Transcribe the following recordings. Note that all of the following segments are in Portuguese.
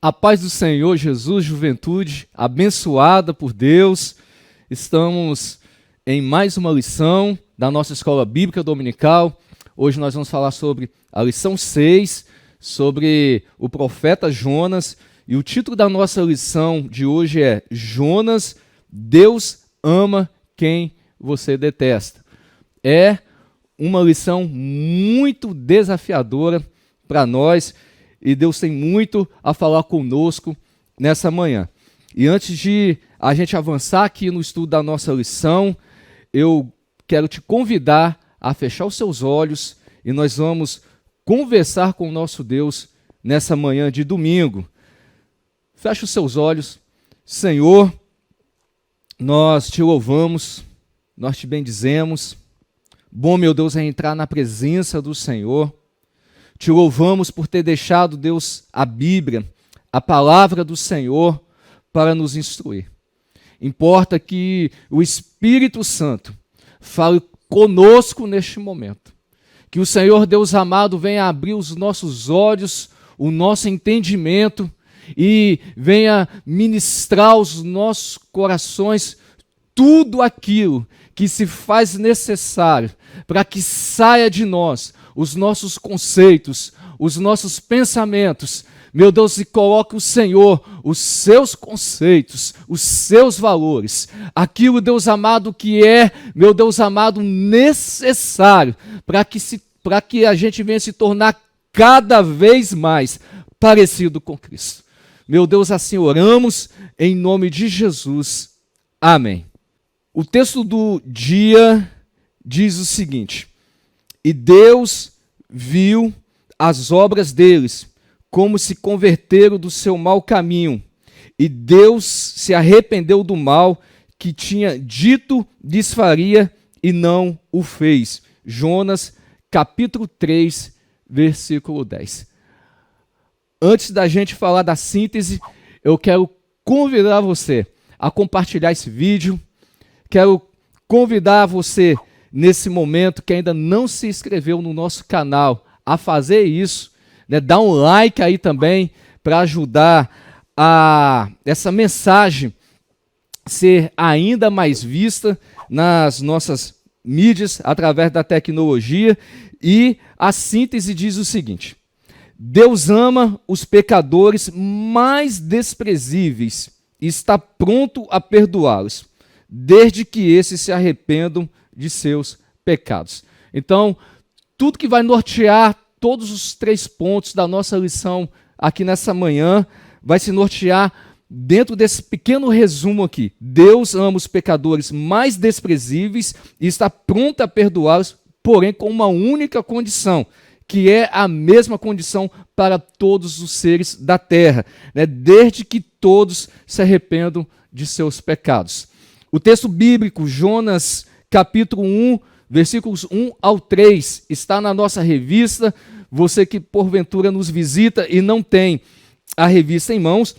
A paz do Senhor Jesus, juventude abençoada por Deus. Estamos em mais uma lição da nossa escola bíblica dominical. Hoje nós vamos falar sobre a lição 6, sobre o profeta Jonas. E o título da nossa lição de hoje é Jonas, Deus ama quem você detesta. É uma lição muito desafiadora para nós. E Deus tem muito a falar conosco nessa manhã. E antes de a gente avançar aqui no estudo da nossa lição, eu quero te convidar a fechar os seus olhos e nós vamos conversar com o nosso Deus nessa manhã de domingo. Feche os seus olhos. Senhor, nós te louvamos, nós te bendizemos. Bom, meu Deus, é entrar na presença do Senhor. Te louvamos por ter deixado, Deus, a Bíblia, a palavra do Senhor, para nos instruir. Importa que o Espírito Santo fale conosco neste momento. Que o Senhor, Deus amado, venha abrir os nossos olhos, o nosso entendimento e venha ministrar aos nossos corações tudo aquilo que se faz necessário para que saia de nós os nossos conceitos, os nossos pensamentos, meu Deus, e coloque o Senhor, os seus conceitos, os seus valores, aquilo, Deus amado, que é, meu Deus amado, necessário para que a gente venha se tornar cada vez mais parecido com Cristo. Meu Deus, assim oramos, em nome de Jesus. Amém. O texto do dia diz o seguinte: e Deus viu as obras deles, como se converteram do seu mau caminho, e Deus se arrependeu do mal que tinha dito lhes faria e não o fez. Jonas, capítulo 3, versículo 10. Antes da gente falar da síntese, eu quero convidar você a compartilhar esse vídeo. Quero convidar você, nesse momento, que ainda não se inscreveu no nosso canal, a fazer isso, né? Dá um like aí também, para ajudar a essa mensagem ser ainda mais vista nas nossas mídias, através da tecnologia. E a síntese diz o seguinte: Deus ama os pecadores mais desprezíveis e está pronto a perdoá-los, desde que esses se arrependam de seus pecados. Então, tudo que vai nortear todos os 3 pontos da nossa lição aqui nessa manhã vai se nortear dentro desse pequeno resumo aqui. Deus ama os pecadores mais desprezíveis e está pronto a perdoá-los, porém com uma única condição, que é a mesma condição para todos os seres da terra, né? Desde que todos se arrependam de seus pecados. O texto bíblico, Jonas, capítulo 1, versículos 1 ao 3, está na nossa revista. Você que porventura nos visita e não tem a revista em mãos,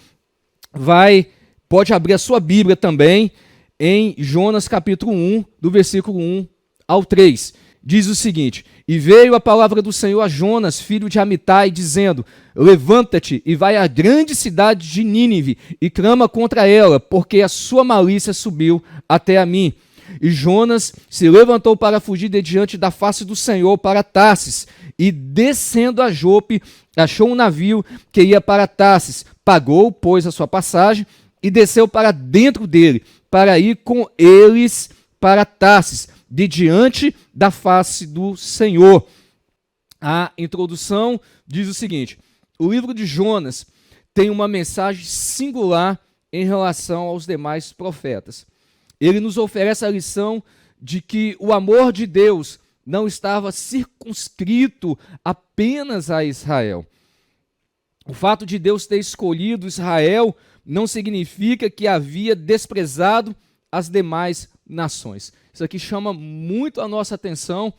pode abrir a sua Bíblia também em Jonas, capítulo 1, do versículo 1 ao 3. Diz o seguinte: e veio a palavra do Senhor a Jonas, filho de Amitai, dizendo: levanta-te e vai à grande cidade de Nínive e clama contra ela, porque a sua malícia subiu até a mim. E Jonas se levantou para fugir de diante da face do Senhor para Tarsis, e descendo a Jope, achou um navio que ia para Tarsis, pagou, pois, a sua passagem, e desceu para dentro dele, para ir com eles para Tarsis, de diante da face do Senhor. A introdução diz o seguinte: o livro de Jonas tem uma mensagem singular em relação aos demais profetas. Ele nos oferece a lição de que o amor de Deus não estava circunscrito apenas a Israel. O fato de Deus ter escolhido Israel não significa que havia desprezado as demais nações. Isso aqui chama muito a nossa atenção,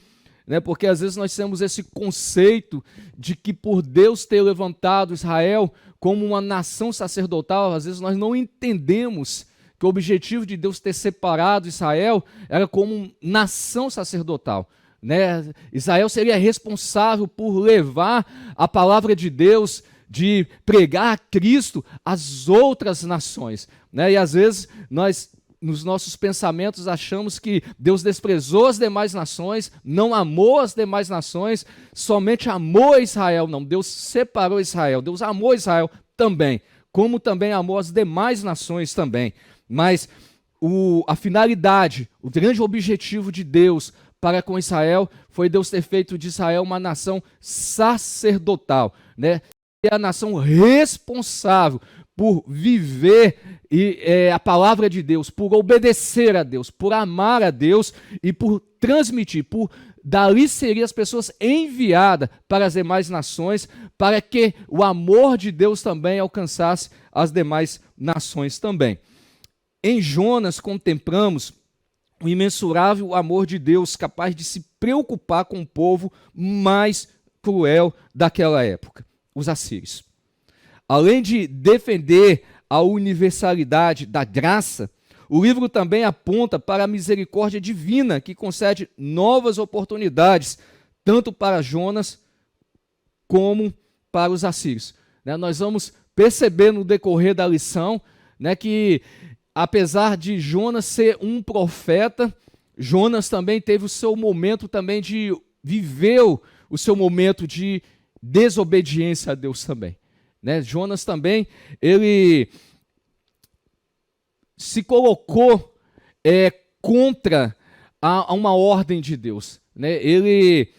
né? Porque às vezes nós temos esse conceito de que por Deus ter levantado Israel como uma nação sacerdotal, às vezes nós não entendemos que o objetivo de Deus ter separado Israel era como nação sacerdotal, né? Israel seria responsável por levar a palavra de Deus de pregar Cristo às outras nações, né? E às vezes nós, nos nossos pensamentos, achamos que Deus desprezou as demais nações, não amou as demais nações, somente amou Israel. Não, Deus separou Israel, Deus amou Israel também, como também amou as demais nações também. Mas a finalidade, o grande objetivo de Deus para com Israel foi Deus ter feito de Israel uma nação sacerdotal, né? É a nação responsável por viver a palavra de Deus, por obedecer a Deus, por amar a Deus e por transmitir, por dali seriam as pessoas enviadas para as demais nações, para que o amor de Deus também alcançasse as demais nações também. Em Jonas contemplamos o imensurável amor de Deus, capaz de se preocupar com o povo mais cruel daquela época, os assírios. Além de defender a universalidade da graça, o livro também aponta para a misericórdia divina, que concede novas oportunidades, tanto para Jonas como para os assírios. Nós vamos perceber no decorrer da lição, que apesar de Jonas ser um profeta, Jonas também teve o seu momento também viveu o seu momento de desobediência a Deus também. Jonas também, ele se colocou contra a uma ordem de Deus. Ele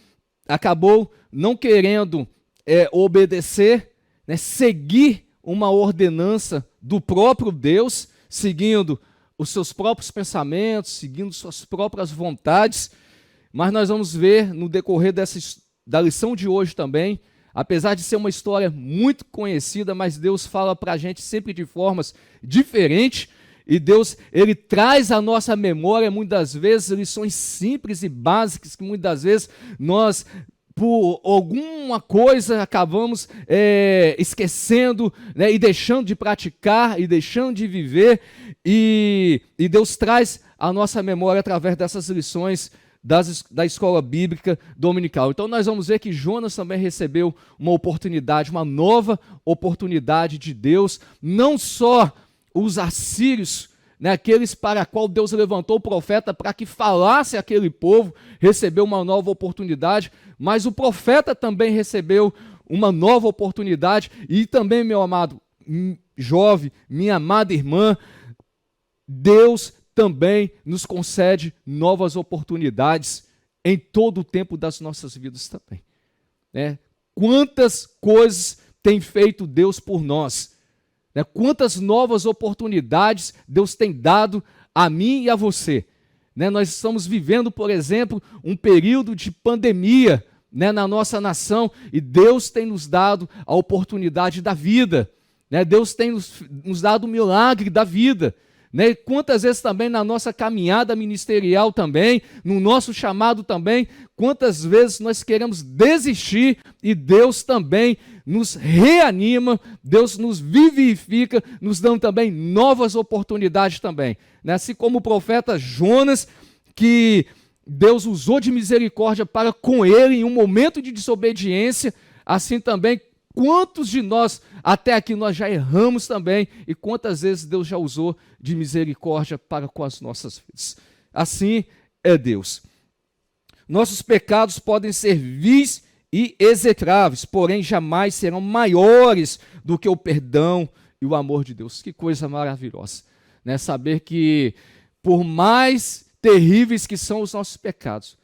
acabou não querendo obedecer, seguir uma ordenança do próprio Deus, seguindo os seus próprios pensamentos, seguindo suas próprias vontades. Mas nós vamos ver no decorrer da lição de hoje também, apesar de ser uma história muito conhecida, mas Deus fala para a gente sempre de formas diferentes, e Deus, ele traz à nossa memória, muitas vezes, lições simples e básicas, que muitas vezes nós, por alguma coisa, acabamos esquecendo, e deixando de praticar, e deixando de viver, e Deus traz à nossa memória através dessas lições da escola bíblica dominical. Então nós vamos ver que Jonas também recebeu uma oportunidade, uma nova oportunidade de Deus, não só os assírios, aqueles para a qual Deus levantou o profeta para que falasse aquele povo, recebeu uma nova oportunidade, mas o profeta também recebeu uma nova oportunidade, e também, meu amado jovem, minha amada irmã, Deus também nos concede novas oportunidades em todo o tempo das nossas vidas também. Quantas coisas tem feito Deus por nós? Quantas novas oportunidades Deus tem dado a mim e a você? Nós estamos vivendo, por exemplo, um período de pandemia na nossa nação, e Deus tem nos dado a oportunidade da vida. Deus tem nos dado o milagre da vida. Quantas vezes também na nossa caminhada ministerial também, no nosso chamado também, quantas vezes nós queremos desistir, e Deus também nos reanima, Deus nos vivifica, nos dando também novas oportunidades também. Assim como o profeta Jonas, que Deus usou de misericórdia para com ele em um momento de desobediência, assim também quantos de nós até aqui nós já erramos também, e quantas vezes Deus já usou de misericórdia para com as nossas vidas. Assim é Deus. Nossos pecados podem ser vis e execráveis, porém jamais serão maiores do que o perdão e o amor de Deus. Que coisa maravilhosa, saber que por mais terríveis que são os nossos pecados,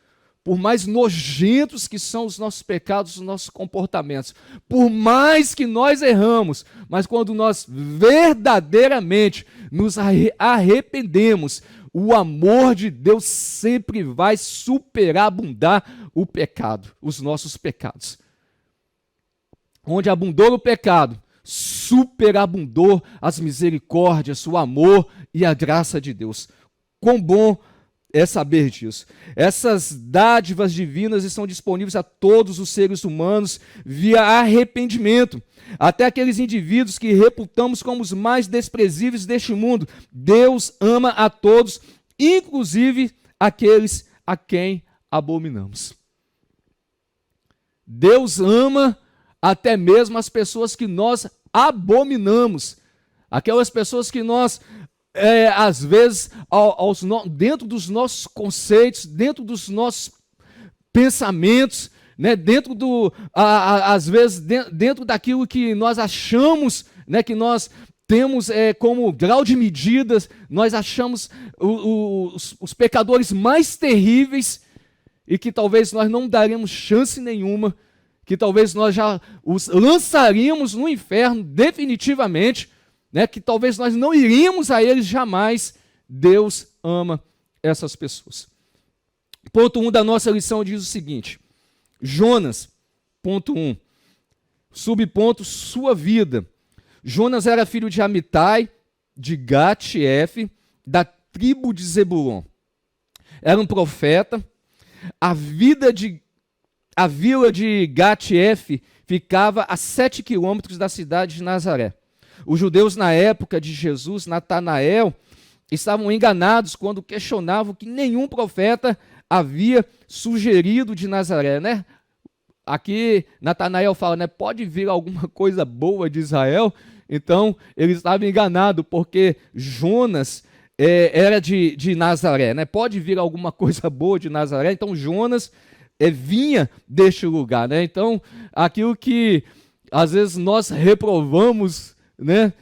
por mais nojentos que são os nossos pecados, os nossos comportamentos, por mais que nós erramos, mas quando nós verdadeiramente nos arrependemos, o amor de Deus sempre vai superabundar o pecado, os nossos pecados. Onde abundou o pecado, superabundou as misericórdias, o amor e a graça de Deus. Quão bom é saber disso. Essas dádivas divinas estão disponíveis a todos os seres humanos via arrependimento. Até aqueles indivíduos que reputamos como os mais desprezíveis deste mundo. Deus ama a todos, inclusive aqueles a quem abominamos. Deus ama até mesmo as pessoas que nós abominamos, aquelas pessoas que nós, às vezes, dentro dos nossos conceitos, dentro dos nossos pensamentos, né, às vezes, dentro daquilo que nós achamos, né, que nós temos como grau de medidas, nós achamos os pecadores mais terríveis e que talvez nós não daremos chance nenhuma, que talvez nós já os lançaríamos no inferno definitivamente, né, que talvez nós não iríamos a eles jamais. Deus ama essas pessoas. Ponto 1 da nossa lição diz o seguinte: Jonas, ponto 1, subponto, sua vida. Jonas era filho de Amitai, de Gat-Efe, da tribo de Zebulon. Era um profeta. A vila de Gat-Efe ficava a 7 quilômetros da cidade de Nazaré. Os judeus na época de Jesus, Natanael, estavam enganados quando questionavam que nenhum profeta havia sugerido de Nazaré, né? Aqui Natanael fala, né? Pode vir alguma coisa boa de Israel? Então, ele estava enganado, porque Jonas era de Nazaré, né? Pode vir alguma coisa boa de Nazaré? Então, Jonas vinha deste lugar, né? Então, aquilo que às vezes nós reprovamos, né?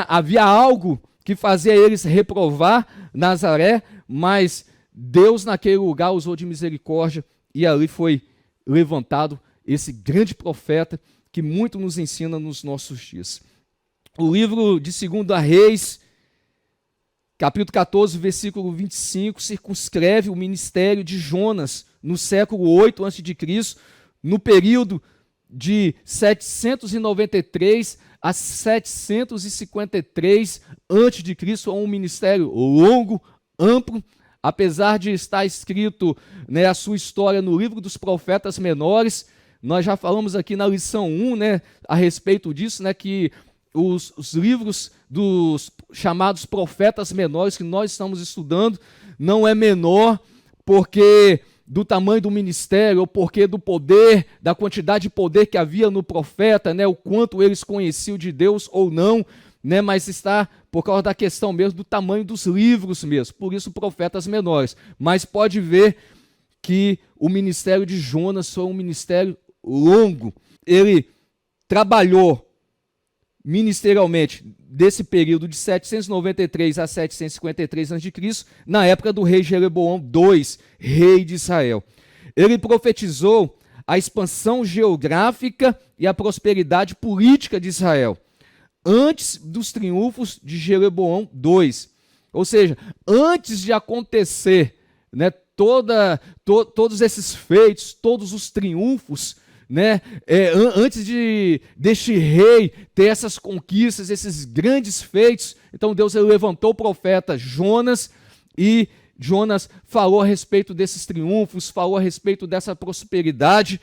Havia algo que fazia eles reprovar Nazaré, mas Deus naquele lugar usou de misericórdia e ali foi levantado esse grande profeta que muito nos ensina nos nossos dias. O livro de 2 Reis, capítulo 14, versículo 25, circunscreve o ministério de Jonas no século 8 a.C., no período de 793 a 753 a.C., é um ministério longo, amplo, apesar de estar escrito, né, a sua história no livro dos profetas menores. Nós já falamos aqui na lição 1, né, a respeito disso, né, que os livros dos chamados profetas menores que nós estamos estudando não é menor porque do tamanho do ministério ou porque do poder, da quantidade de poder que havia no profeta, né, o quanto eles conheciam de Deus ou não, né, mas está por causa da questão mesmo do tamanho dos livros mesmo, por isso profetas menores. Mas pode ver que o ministério de Jonas foi um ministério longo. Ele trabalhou ministerialmente desse período de 793 a 753 a.C., na época do rei Jeroboão II, rei de Israel. Ele profetizou a expansão geográfica e a prosperidade política de Israel, antes dos triunfos de Jeroboão II. Ou seja, antes de acontecer, né, todos esses feitos, todos os triunfos, né, antes deste rei ter essas conquistas, esses grandes feitos, então Deus levantou o profeta Jonas, e Jonas falou a respeito desses triunfos, falou a respeito dessa prosperidade,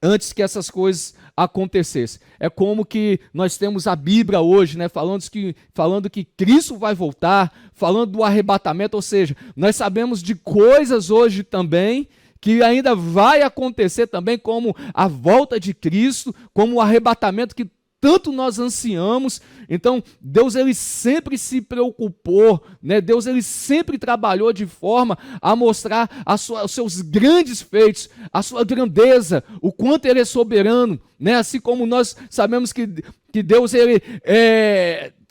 antes que essas coisas acontecessem. É como que nós temos a Bíblia hoje, né, falando que Cristo vai voltar, falando do arrebatamento, ou seja, nós sabemos de coisas hoje também que ainda vai acontecer também, como a volta de Cristo, como o arrebatamento que tanto nós ansiamos. Então, Deus ele sempre se preocupou, né? Deus ele sempre trabalhou de forma a mostrar os seus grandes feitos, a sua grandeza, o quanto ele é soberano, né? Assim como nós sabemos que Deus ele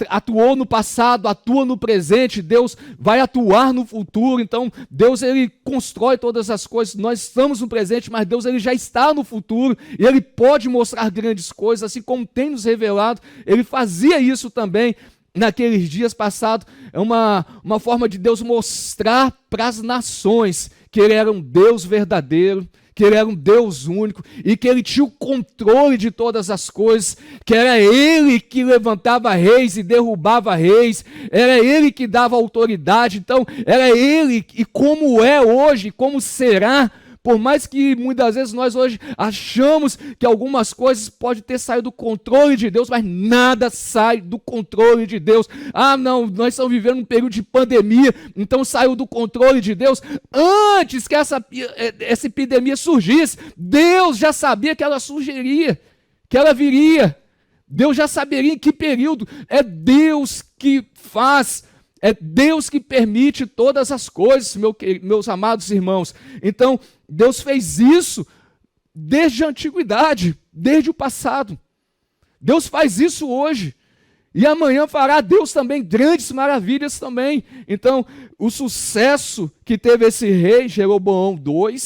atuou no passado, atua no presente, Deus vai atuar no futuro. Então Deus ele constrói todas as coisas. Nós estamos no presente, mas Deus ele já está no futuro e ele pode mostrar grandes coisas, assim como tem nos revelado. Ele fazia isso também naqueles dias passados. É uma forma de Deus mostrar para as nações que ele era um Deus verdadeiro, que ele era um Deus único e que ele tinha o controle de todas as coisas, que era ele que levantava reis e derrubava reis, era ele que dava autoridade. Então era ele, e como é hoje, como será, por mais que muitas vezes nós hoje achamos que algumas coisas podem ter saído do controle de Deus, mas nada sai do controle de Deus. Ah, não, nós estamos vivendo um período de pandemia, então saiu do controle de Deus. Antes que essa epidemia surgisse, Deus já sabia que ela surgiria, que ela viria. Deus já saberia em que período. É Deus que faz, é Deus que permite todas as coisas, meus amados irmãos. Então, Deus fez isso desde a antiguidade, desde o passado. Deus faz isso hoje. E amanhã fará Deus também grandes maravilhas também. Então, o sucesso que teve esse rei, Jeroboão II,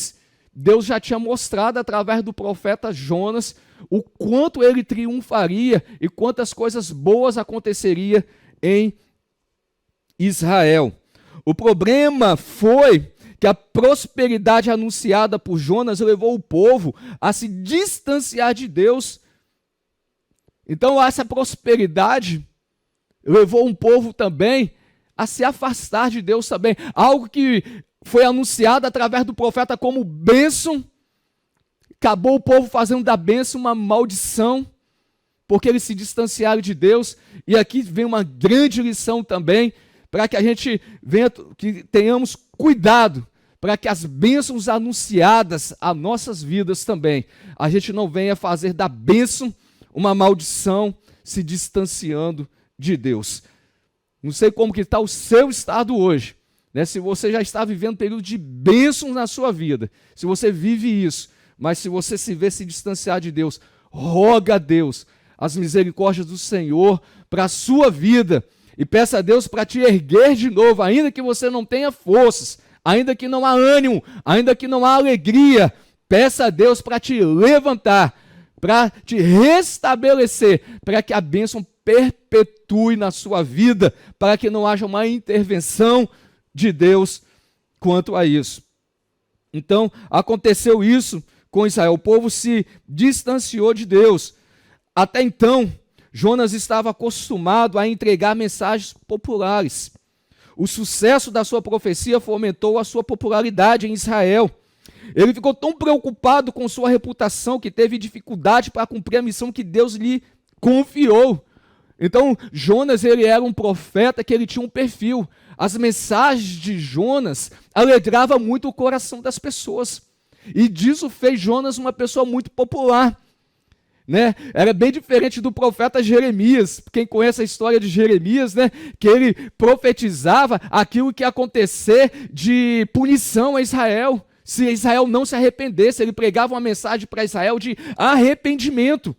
Deus já tinha mostrado através do profeta Jonas o quanto ele triunfaria e quantas coisas boas aconteceria em Israel. O problema foi que a prosperidade anunciada por Jonas levou o povo a se distanciar de Deus. Então, essa prosperidade levou um povo também a se afastar de Deus também. Algo que foi anunciado através do profeta como bênção, acabou o povo fazendo da bênção uma maldição, porque eles se distanciaram de Deus. E aqui vem uma grande lição também, para que a gente venha, que tenhamos cuidado, para que as bênçãos anunciadas a nossas vidas também, a gente não venha fazer da bênção uma maldição, se distanciando de Deus. Não sei como que está o seu estado hoje, né? Se você já está vivendo um período de bênçãos na sua vida, se você vive isso, mas se você se vê se distanciar de Deus, roga a Deus as misericórdias do Senhor para a sua vida e peça a Deus para te erguer de novo, ainda que você não tenha forças, ainda que não há ânimo, ainda que não há alegria, peça a Deus para te levantar, para te restabelecer, para que a bênção perpetue na sua vida, para que não haja uma intervenção de Deus quanto a isso. Então, aconteceu isso com Israel. O povo se distanciou de Deus. Até então, Jonas estava acostumado a entregar mensagens populares. O sucesso da sua profecia fomentou a sua popularidade em Israel. Ele ficou tão preocupado com sua reputação que teve dificuldade para cumprir a missão que Deus lhe confiou. Então, Jonas, ele era um profeta que ele tinha um perfil. As mensagens de Jonas alegravam muito o coração das pessoas. E disso fez Jonas uma pessoa muito popular, né? Era bem diferente do profeta Jeremias. Quem conhece a história de Jeremias, né? Que ele profetizava aquilo que ia acontecer de punição a Israel. Se Israel não se arrependesse, ele pregava uma mensagem para Israel de arrependimento,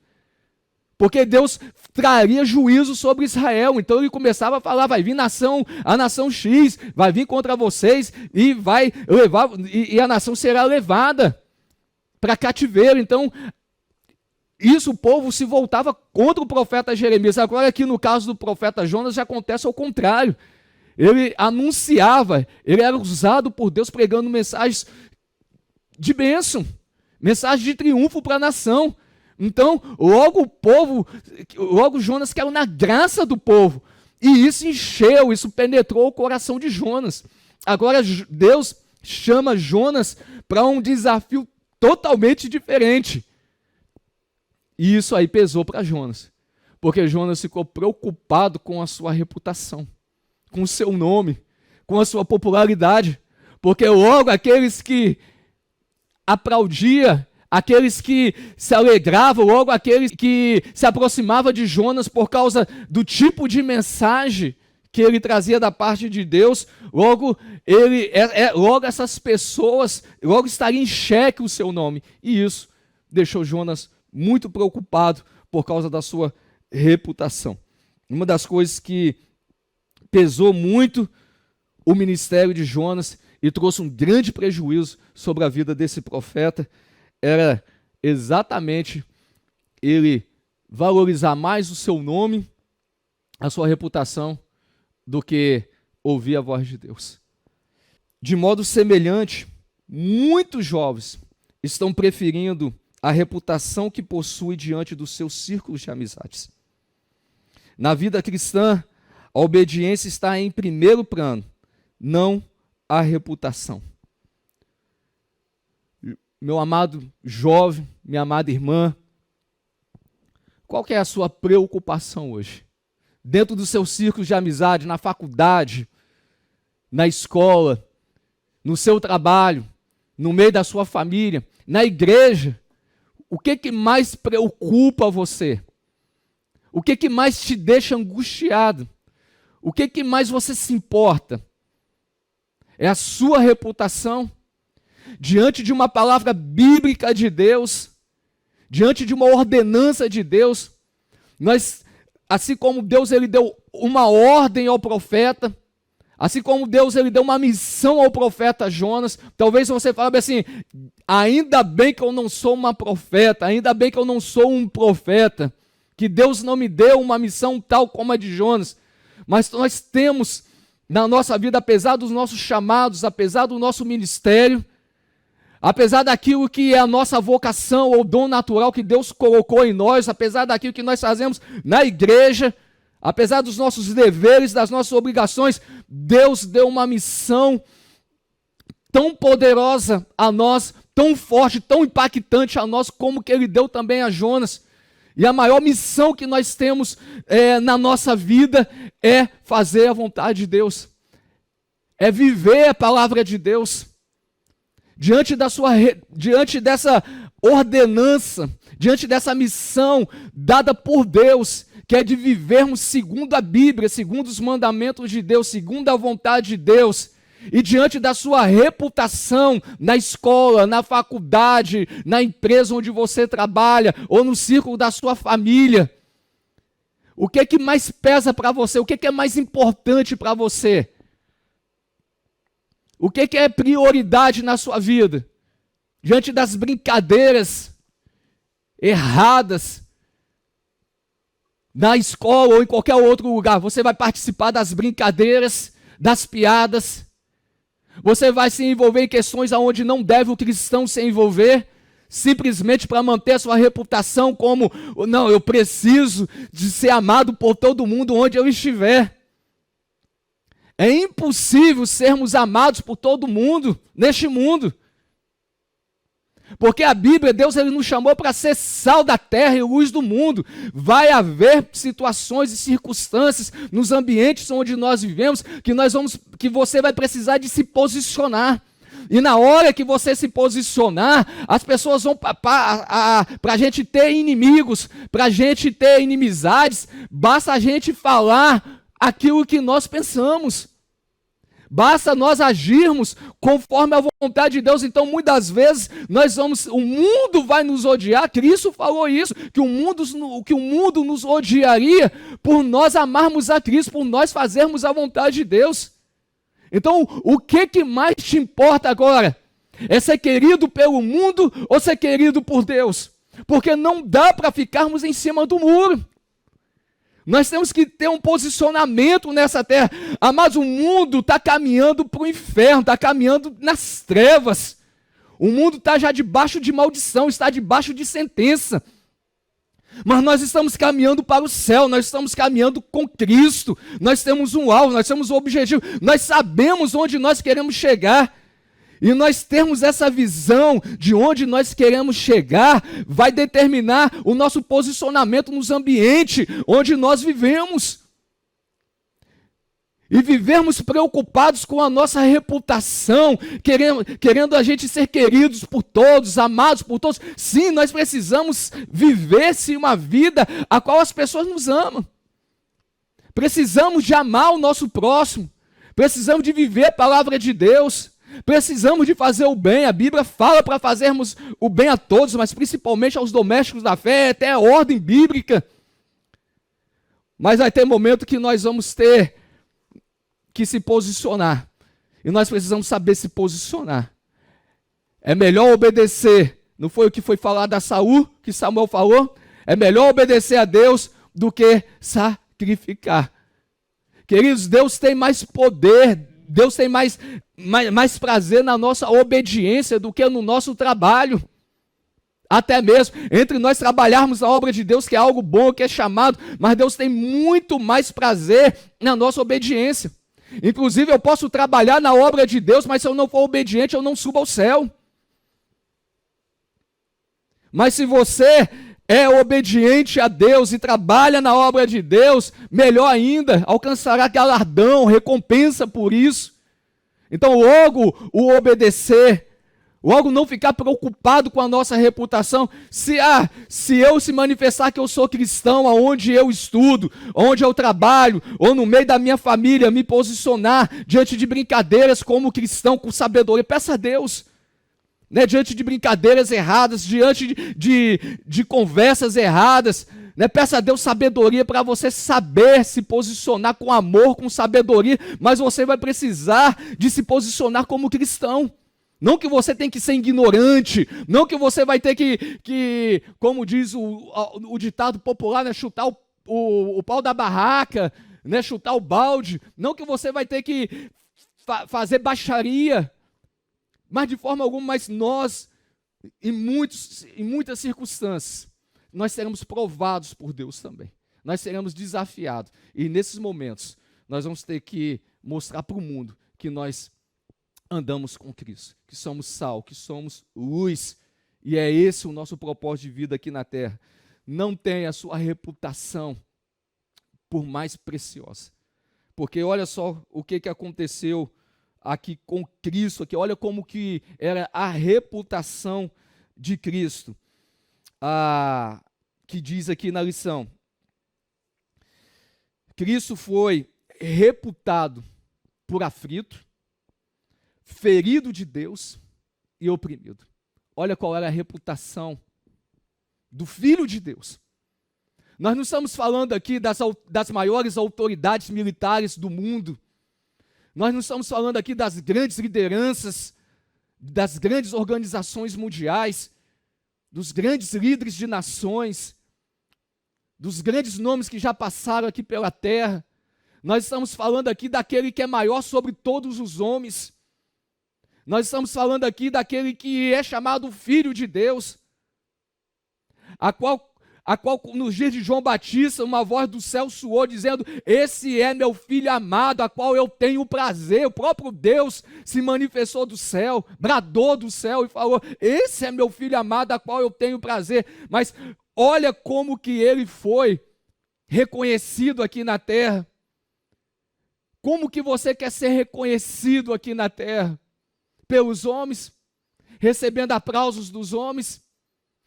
porque Deus traria juízo sobre Israel. Então ele começava a falar, vai vir a nação X, vai vir contra vocês e vai levar, e a nação será levada para cativeiro. Então, isso, o povo se voltava contra o profeta Jeremias. Agora aqui no caso do profeta Jonas já acontece ao contrário. Ele anunciava, ele era usado por Deus pregando mensagens de bênção, mensagem de triunfo para a nação. Então, logo Jonas caiu na graça do povo, e isso penetrou o coração de Jonas. Agora Deus chama Jonas para um desafio totalmente diferente, e isso aí pesou para Jonas, porque Jonas ficou preocupado com a sua reputação, com o seu nome, com a sua popularidade, porque logo aqueles que aplaudia, aqueles que se alegravam, logo aqueles que se aproximavam de Jonas por causa do tipo de mensagem que ele trazia da parte de Deus, logo essas pessoas logo estariam em xeque o seu nome. E isso deixou Jonas muito preocupado por causa da sua reputação. Uma das coisas que pesou muito o ministério de Jonas e trouxe um grande prejuízo sobre a vida desse profeta era exatamente ele valorizar mais o seu nome, a sua reputação, do que ouvir a voz de Deus. De modo semelhante, muitos jovens estão preferindo a reputação que possui diante dos seus círculos de amizades. Na vida cristã, a obediência está em primeiro plano, não a reputação. Meu amado jovem, minha amada irmã, qual que é a sua preocupação hoje? Dentro dos seus círculos de amizade, na faculdade, na escola, no seu trabalho, no meio da sua família, na igreja, O que mais preocupa você? O que mais te deixa angustiado? O que mais você se importa? É a sua reputação? Diante de uma palavra bíblica de Deus, diante de uma ordenança de Deus, nós, assim como Deus ele deu uma ordem ao profeta, assim como Deus ele deu uma missão ao profeta Jonas, talvez você fale assim, ainda bem que eu não sou uma profeta, ainda bem que eu não sou um profeta, que Deus não me deu uma missão tal como a de Jonas, mas nós temos na nossa vida, apesar dos nossos chamados, apesar do nosso ministério, apesar daquilo que é a nossa vocação ou dom natural que Deus colocou em nós, apesar daquilo que nós fazemos na igreja, apesar dos nossos deveres, das nossas obrigações, Deus deu uma missão tão poderosa a nós, tão forte, tão impactante a nós, como que Ele deu também a Jonas. E a maior missão que nós temos na nossa vida é fazer a vontade de Deus, é viver a palavra de Deus. Diante dessa ordenança, diante dessa missão dada por Deus, que é de vivermos segundo a Bíblia, segundo os mandamentos de Deus, segundo a vontade de Deus, e diante da sua reputação na escola, na faculdade, na empresa onde você trabalha, ou no círculo da sua família, o que mais pesa para você? O que é mais importante para você? O que é prioridade na sua vida? Diante das brincadeiras erradas, na escola ou em qualquer outro lugar, você vai participar das brincadeiras, das piadas, você vai se envolver em questões onde não deve o cristão se envolver, simplesmente para manter a sua reputação como, não, eu preciso de ser amado por todo mundo onde eu estiver. É impossível sermos amados por todo mundo neste mundo. Porque a Bíblia, Deus ele nos chamou para ser sal da terra e luz do mundo. Vai haver situações e circunstâncias nos ambientes onde nós vivemos que você vai precisar de se posicionar. E na hora que você se posicionar, as pessoas vão para a gente ter inimigos, para a gente ter inimizades, basta a gente falar aquilo que nós pensamos. Basta nós agirmos conforme a vontade de Deus. Então, muitas vezes, o mundo vai nos odiar. Cristo falou isso, que o mundo nos odiaria por nós amarmos a Cristo, por nós fazermos a vontade de Deus. Então, o que mais te importa agora? É ser querido pelo mundo ou ser querido por Deus? Porque não dá para ficarmos em cima do muro. Nós temos que ter um posicionamento nessa terra. Mas o mundo está caminhando para o inferno, está caminhando nas trevas. O mundo está já debaixo de maldição, está debaixo de sentença. Mas nós estamos caminhando para o céu, nós estamos caminhando com Cristo. Nós temos um alvo, nós temos um objetivo. Nós sabemos onde nós queremos chegar. E nós termos essa visão de onde nós queremos chegar, vai determinar o nosso posicionamento nos ambientes onde nós vivemos. E vivermos preocupados com a nossa reputação, querendo a gente ser queridos por todos, amados por todos. Sim, nós precisamos viver-se uma vida a qual as pessoas nos amam. Precisamos de amar o nosso próximo. Precisamos de viver a palavra de Deus. Precisamos de fazer o bem. A Bíblia fala para fazermos o bem a todos, mas principalmente aos domésticos da fé, até a ordem bíblica. Mas vai ter momento que nós vamos ter que se posicionar. E nós precisamos saber se posicionar. É melhor obedecer. Não foi o que foi falado a Saul, que Samuel falou? É melhor obedecer a Deus do que sacrificar. Queridos, Deus tem mais poder, Deus tem mais prazer na nossa obediência do que no nosso trabalho. Até mesmo entre nós trabalharmos a obra de Deus, que é algo bom, que é chamado, mas Deus tem muito mais prazer na nossa obediência. Inclusive eu posso trabalhar na obra de Deus, mas se eu não for obediente, eu não subo ao céu. Mas se você é obediente a Deus e trabalha na obra de Deus, melhor ainda, alcançará galardão, recompensa por isso. Então logo o obedecer, Logo, não ficar preocupado com a nossa reputação. Se eu se manifestar que eu sou cristão, aonde eu estudo, onde eu trabalho, ou no meio da minha família, me posicionar diante de brincadeiras como cristão, com sabedoria, peça a Deus. Né, diante de brincadeiras erradas, diante de conversas erradas, né, peça a Deus sabedoria para você saber se posicionar com amor, com sabedoria, mas você vai precisar de se posicionar como cristão. Não que você tem que ser ignorante, não que você vai ter que como diz o ditado popular, né, chutar o pau da barraca, né, chutar o balde, não que você vai ter que fazer baixaria, mas de forma alguma, mas nós, em muitas circunstâncias, nós seremos provados por Deus também. Nós seremos desafiados. E nesses momentos, nós vamos ter que mostrar para o mundo que nós andamos com Cristo, que somos sal, que somos luz. E é esse o nosso propósito de vida aqui na terra. Não tenha a sua reputação por mais preciosa. Porque olha só o que aconteceu aqui com Cristo, aqui, olha como que era a reputação de Cristo, que diz aqui na lição. Cristo foi reputado por aflito, ferido de Deus e oprimido. Olha qual era a reputação do Filho de Deus. Nós não estamos falando aqui das maiores autoridades militares do mundo. Nós não estamos falando aqui das grandes lideranças, das grandes organizações mundiais, dos grandes líderes de nações, dos grandes nomes que já passaram aqui pela terra. Nós estamos falando aqui daquele que é maior sobre todos os homens. Nós estamos falando aqui daquele que é chamado Filho de Deus, a qual nos dias de João Batista, uma voz do céu soou dizendo: esse é meu filho amado, a qual eu tenho prazer. O próprio Deus se manifestou do céu, bradou do céu e falou: esse é meu filho amado, a qual eu tenho prazer. Mas olha como que ele foi reconhecido aqui na terra. Como que você quer ser reconhecido aqui na terra? Pelos homens? Recebendo aplausos dos homens?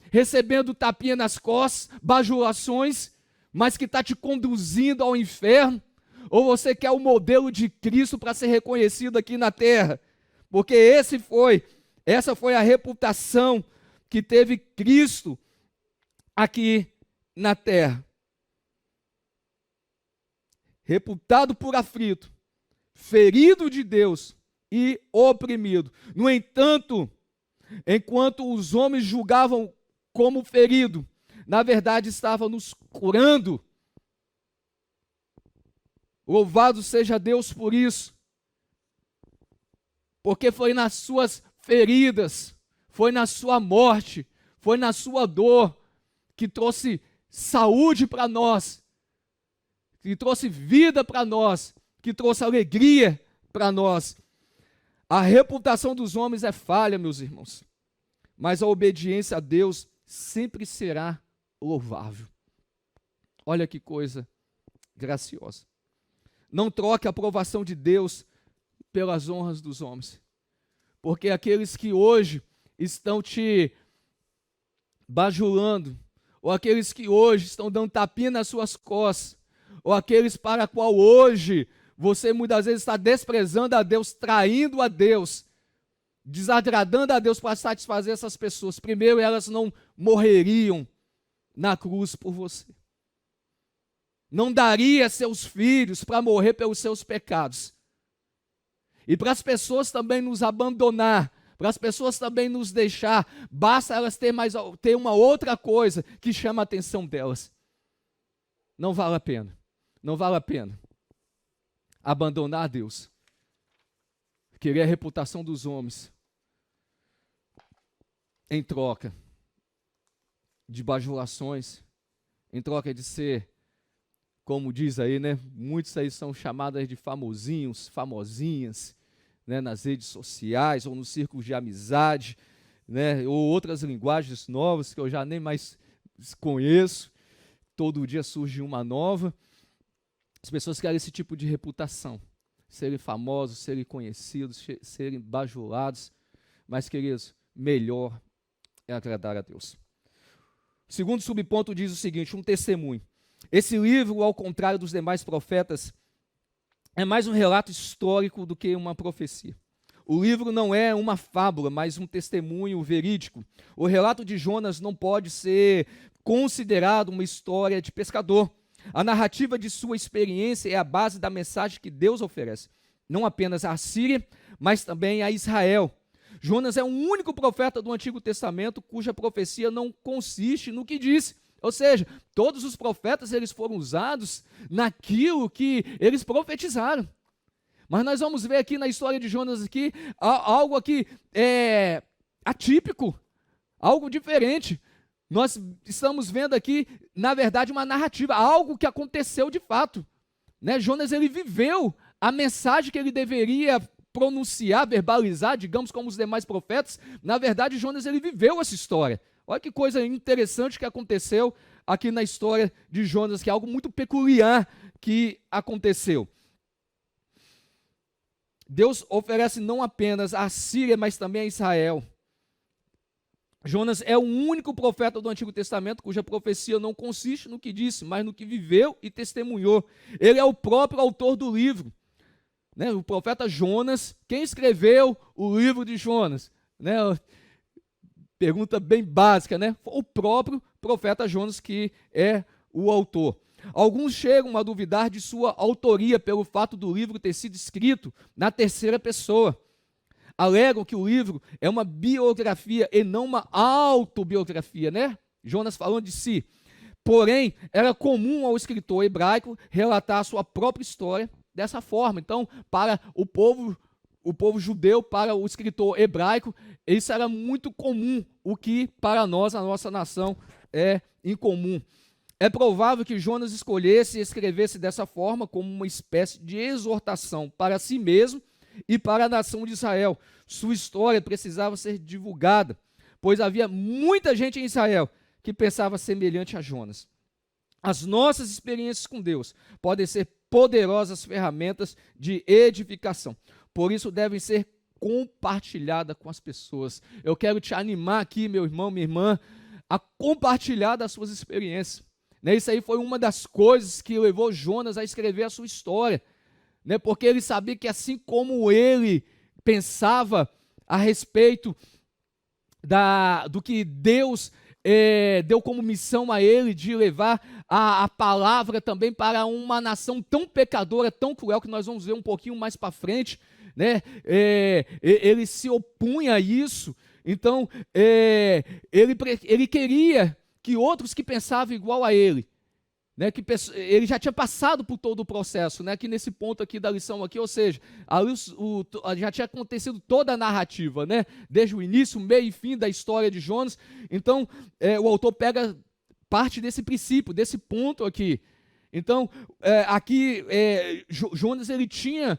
Recebendo tapinha nas costas, bajulações, mas que está te conduzindo ao inferno? Ou você quer o modelo de Cristo para ser reconhecido aqui na terra? Porque essa foi a reputação que teve Cristo aqui na terra. Reputado por aflito, ferido de Deus e oprimido. No entanto, enquanto os homens julgavam como ferido, na verdade estava nos curando. Louvado seja Deus por isso, porque foi nas suas feridas, foi na sua morte, foi na sua dor que trouxe saúde para nós, que trouxe vida para nós, que trouxe alegria para nós. A reputação dos homens é falha, meus irmãos, mas a obediência a Deus sempre será louvável. Olha que coisa graciosa. Não troque a aprovação de Deus pelas honras dos homens, porque aqueles que hoje estão te bajulando, ou aqueles que hoje estão dando tapinha nas suas costas, ou aqueles para a qual hoje você muitas vezes está desprezando a Deus, traindo a Deus, desagradando a Deus para satisfazer essas pessoas. Primeiro, elas não morreriam na cruz por você. Não daria seus filhos para morrer pelos seus pecados. E para as pessoas também nos abandonar, para as pessoas também nos deixar, basta elas ter uma outra coisa que chama a atenção delas. Não vale a pena. Não vale a pena abandonar a Deus, querer a reputação dos homens em troca de bajulações, em troca de ser, como diz aí, né? Muitos aí são chamadas de famosinhos, famosinhas, né? Nas redes sociais ou nos círculos de amizade, né? Ou outras linguagens novas que eu já nem mais conheço. Todo dia surge uma nova. As pessoas querem esse tipo de reputação, serem famosos, serem conhecidos, serem bajulados. Mas, queridos, melhor é agradar a Deus. O segundo subponto diz o seguinte, um testemunho. Esse livro, ao contrário dos demais profetas, é mais um relato histórico do que uma profecia. O livro não é uma fábula, mas um testemunho verídico. O relato de Jonas não pode ser considerado uma história de pescador. A narrativa de sua experiência é a base da mensagem que Deus oferece, não apenas à Síria, mas também a Israel. Jonas é o único profeta do Antigo Testamento cuja profecia não consiste no que disse. Ou seja, todos os profetas eles foram usados naquilo que eles profetizaram. Mas nós vamos ver aqui na história de Jonas aqui, algo aqui atípico, algo diferente. Nós estamos vendo aqui, na verdade, uma narrativa, algo que aconteceu de fato. Né? Jonas ele viveu a mensagem que ele deveria pronunciar, verbalizar, digamos como os demais profetas. Na verdade, Jonas ele viveu essa história. Olha que coisa interessante que aconteceu aqui na história de Jonas, que é algo muito peculiar que aconteceu. Deus oferece não apenas a Síria, mas também a Israel. Jonas é o único profeta do Antigo Testamento cuja profecia não consiste no que disse, mas no que viveu e testemunhou. Ele é o próprio autor do livro. Né? O profeta Jonas, quem escreveu o livro de Jonas? Né? Pergunta bem básica, né? O próprio profeta Jonas que é o autor. Alguns chegam a duvidar de sua autoria pelo fato do livro ter sido escrito na terceira pessoa. Alegam que o livro é uma biografia e não uma autobiografia, né? Jonas falando de si. Porém, era comum ao escritor hebraico relatar a sua própria história dessa forma. Então, para o povo judeu, para o escritor hebraico, isso era muito comum, o que para nós, a nossa nação, é incomum. É provável que Jonas escolhesse e escrevesse dessa forma como uma espécie de exortação para si mesmo e para a nação de Israel. Sua história precisava ser divulgada, pois havia muita gente em Israel que pensava semelhante a Jonas. As nossas experiências com Deus podem ser poderosas ferramentas de edificação. Por isso devem ser compartilhadas com as pessoas. Eu quero te animar aqui, meu irmão, minha irmã, a compartilhar das suas experiências. Isso aí foi uma das coisas que levou Jonas a escrever a sua história. Porque ele sabia que assim como ele pensava a respeito do que Deus deu como missão a ele de levar a palavra também para uma nação tão pecadora, tão cruel, que nós vamos ver um pouquinho mais para frente, ele se opunha a isso. Então, ele queria que outros que pensavam igual a ele, que ele já tinha passado por todo o processo, aqui nesse ponto aqui da lição aqui, ou seja, ali já tinha acontecido toda a narrativa, desde o início, meio e fim da história de Jonas. Então, o autor pega parte desse princípio, desse ponto aqui. Então, aqui, Jonas ele tinha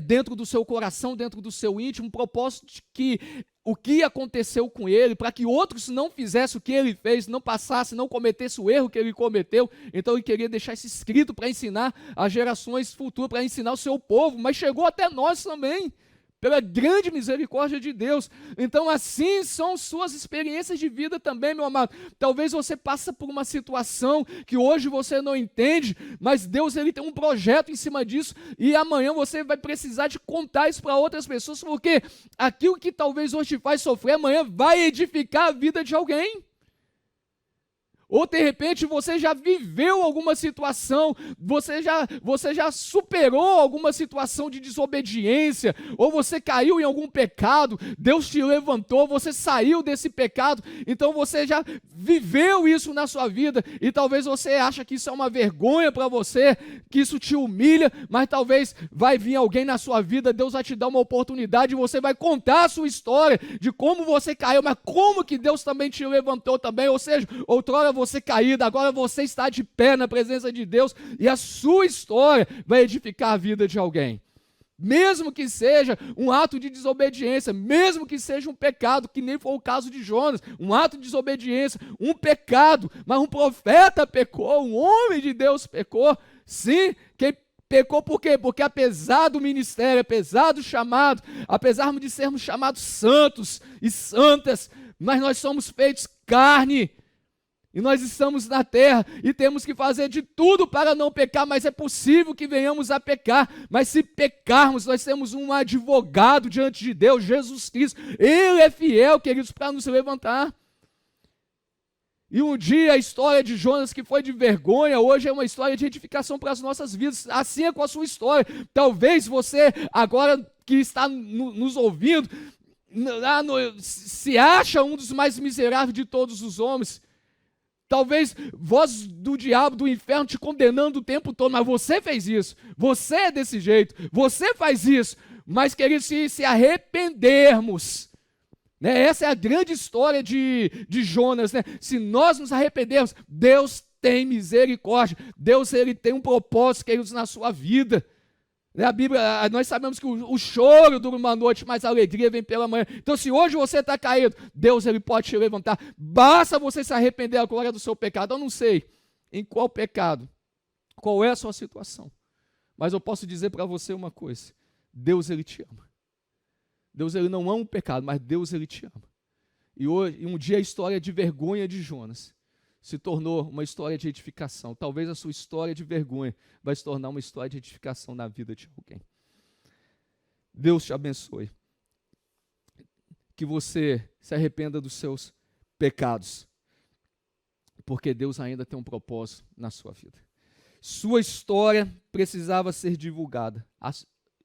dentro do seu coração, dentro do seu íntimo, um propósito de que o que aconteceu com ele, para que outros não fizessem o que ele fez, não passassem, não cometessem o erro que ele cometeu. Então ele queria deixar isso escrito para ensinar as gerações futuras, para ensinar o seu povo, mas chegou até nós também, pela grande misericórdia de Deus. Então assim são suas experiências de vida também, meu amado. Talvez você passe por uma situação que hoje você não entende, mas Deus ele tem um projeto em cima disso, e amanhã você vai precisar de contar isso para outras pessoas, porque aquilo que talvez hoje te faz sofrer, amanhã vai edificar a vida de alguém. Ou de repente você já viveu alguma situação, você já superou alguma situação de desobediência, ou você caiu em algum pecado, Deus te levantou, você saiu desse pecado, então você já viveu isso na sua vida, e talvez você ache que isso é uma vergonha para você, que isso te humilha, mas talvez vai vir alguém na sua vida, Deus vai te dar uma oportunidade, e você vai contar a sua história, de como você caiu, mas como que Deus também te levantou também, ou seja, outrora você caído, agora você está de pé na presença de Deus, e a sua história vai edificar a vida de alguém. Mesmo que seja um ato de desobediência, mesmo que seja um pecado, que nem foi o caso de Jonas, um ato de desobediência, um pecado, mas um profeta pecou, um homem de Deus pecou, sim, quem Pecou por quê? Porque apesar do ministério, apesar do chamado, apesar de sermos chamados santos e santas, mas nós somos feitos carne, e nós estamos na terra, e temos que fazer de tudo para não pecar, mas é possível que venhamos a pecar, mas se pecarmos, nós temos um advogado diante de Deus, Jesus Cristo, Ele é fiel, queridos, para nos levantar. E um dia a história de Jonas, que foi de vergonha, hoje é uma história de edificação para as nossas vidas, assim é com a sua história. Talvez você, agora que está nos ouvindo, se acha um dos mais miseráveis de todos os homens. Talvez voz do diabo, do inferno, te condenando o tempo todo, mas você fez isso, você é desse jeito, você faz isso. Mas, queridos, se arrependermos, né, essa é a grande história de Jonas, né? Se nós nos arrependermos, Deus tem misericórdia, Deus ele tem um propósito, queridos, na sua vida. A Bíblia, nós sabemos que o choro dura uma noite, mas a alegria vem pela manhã. Então, se hoje você está caído, Deus ele pode te levantar. Basta você se arrepender agora do seu pecado. Eu não sei em qual pecado, qual é a sua situação, mas eu posso dizer para você uma coisa: Deus ele te ama. Deus ele não ama o pecado, mas Deus ele te ama. E hoje, um dia a história de vergonha de Jonas se tornou uma história de edificação. Talvez a sua história de vergonha vai se tornar uma história de edificação na vida de alguém. Deus te abençoe. Que você se arrependa dos seus pecados, porque Deus ainda tem um propósito na sua vida. Sua história precisava ser divulgada.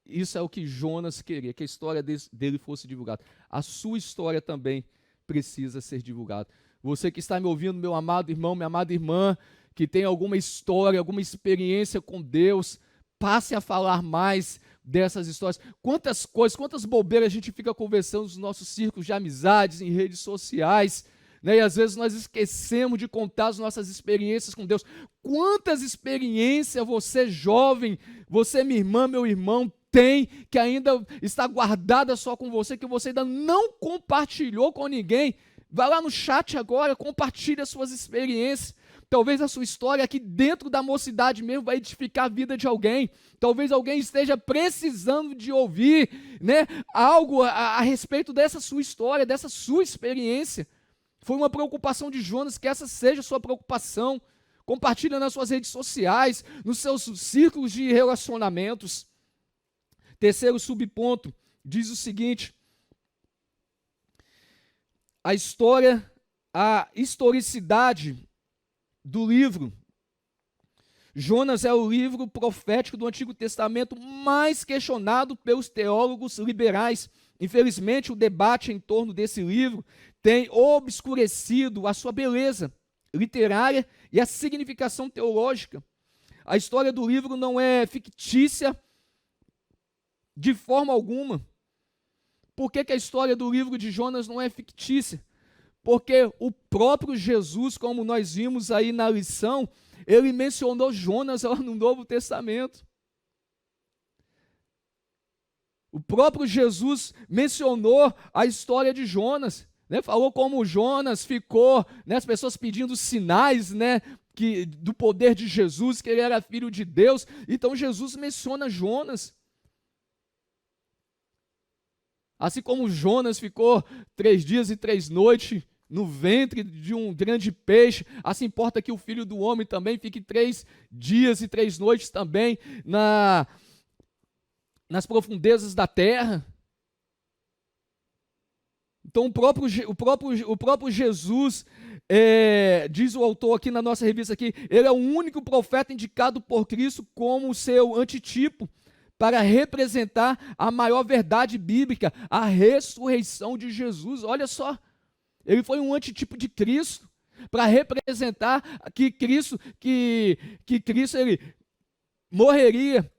Isso é o que Jonas queria, que a história dele fosse divulgada. A sua história também precisa ser divulgada. Você que está me ouvindo, meu amado irmão, minha amada irmã, que tem alguma história, alguma experiência com Deus, passe a falar mais dessas histórias. Quantas coisas, quantas bobeiras a gente fica conversando nos nossos círculos de amizades, em redes sociais, né? E às vezes nós esquecemos de contar as nossas experiências com Deus. Quantas experiências você jovem, você minha irmã, meu irmão, tem, que ainda está guardada só com você, que você ainda não compartilhou com ninguém. Vai lá no chat agora, compartilhe as suas experiências. Talvez a sua história aqui dentro da mocidade mesmo vai edificar a vida de alguém. Talvez alguém esteja precisando de ouvir, né, algo a respeito dessa sua história, dessa sua experiência. Foi uma preocupação de Jonas, que essa seja a sua preocupação. Compartilha nas suas redes sociais, nos seus círculos de relacionamentos. Terceiro subponto, diz o seguinte: a historicidade do livro. Jonas é o livro profético do Antigo Testamento mais questionado pelos teólogos liberais. Infelizmente, o debate em torno desse livro tem obscurecido a sua beleza literária e a significação teológica. A história do livro não é fictícia de forma alguma. Por que a história do livro de Jonas não é fictícia? Porque o próprio Jesus, como nós vimos aí na lição, ele mencionou Jonas lá no Novo Testamento. O próprio Jesus mencionou a história de Jonas, né? Falou como Jonas ficou, né, as pessoas pedindo sinais, né, do poder de Jesus, que ele era filho de Deus. Então Jesus menciona Jonas. Assim como Jonas ficou 3 dias e 3 noites no ventre de um grande peixe, assim importa que o Filho do Homem também fique 3 dias e 3 noites também nas profundezas da terra. Então o próprio Jesus, diz o autor aqui na nossa revista aqui, ele é o único profeta indicado por Cristo como seu antitipo, para representar a maior verdade bíblica, a ressurreição de Jesus. Olha só, ele foi um antitipo de Cristo, para representar que Cristo ele morreria,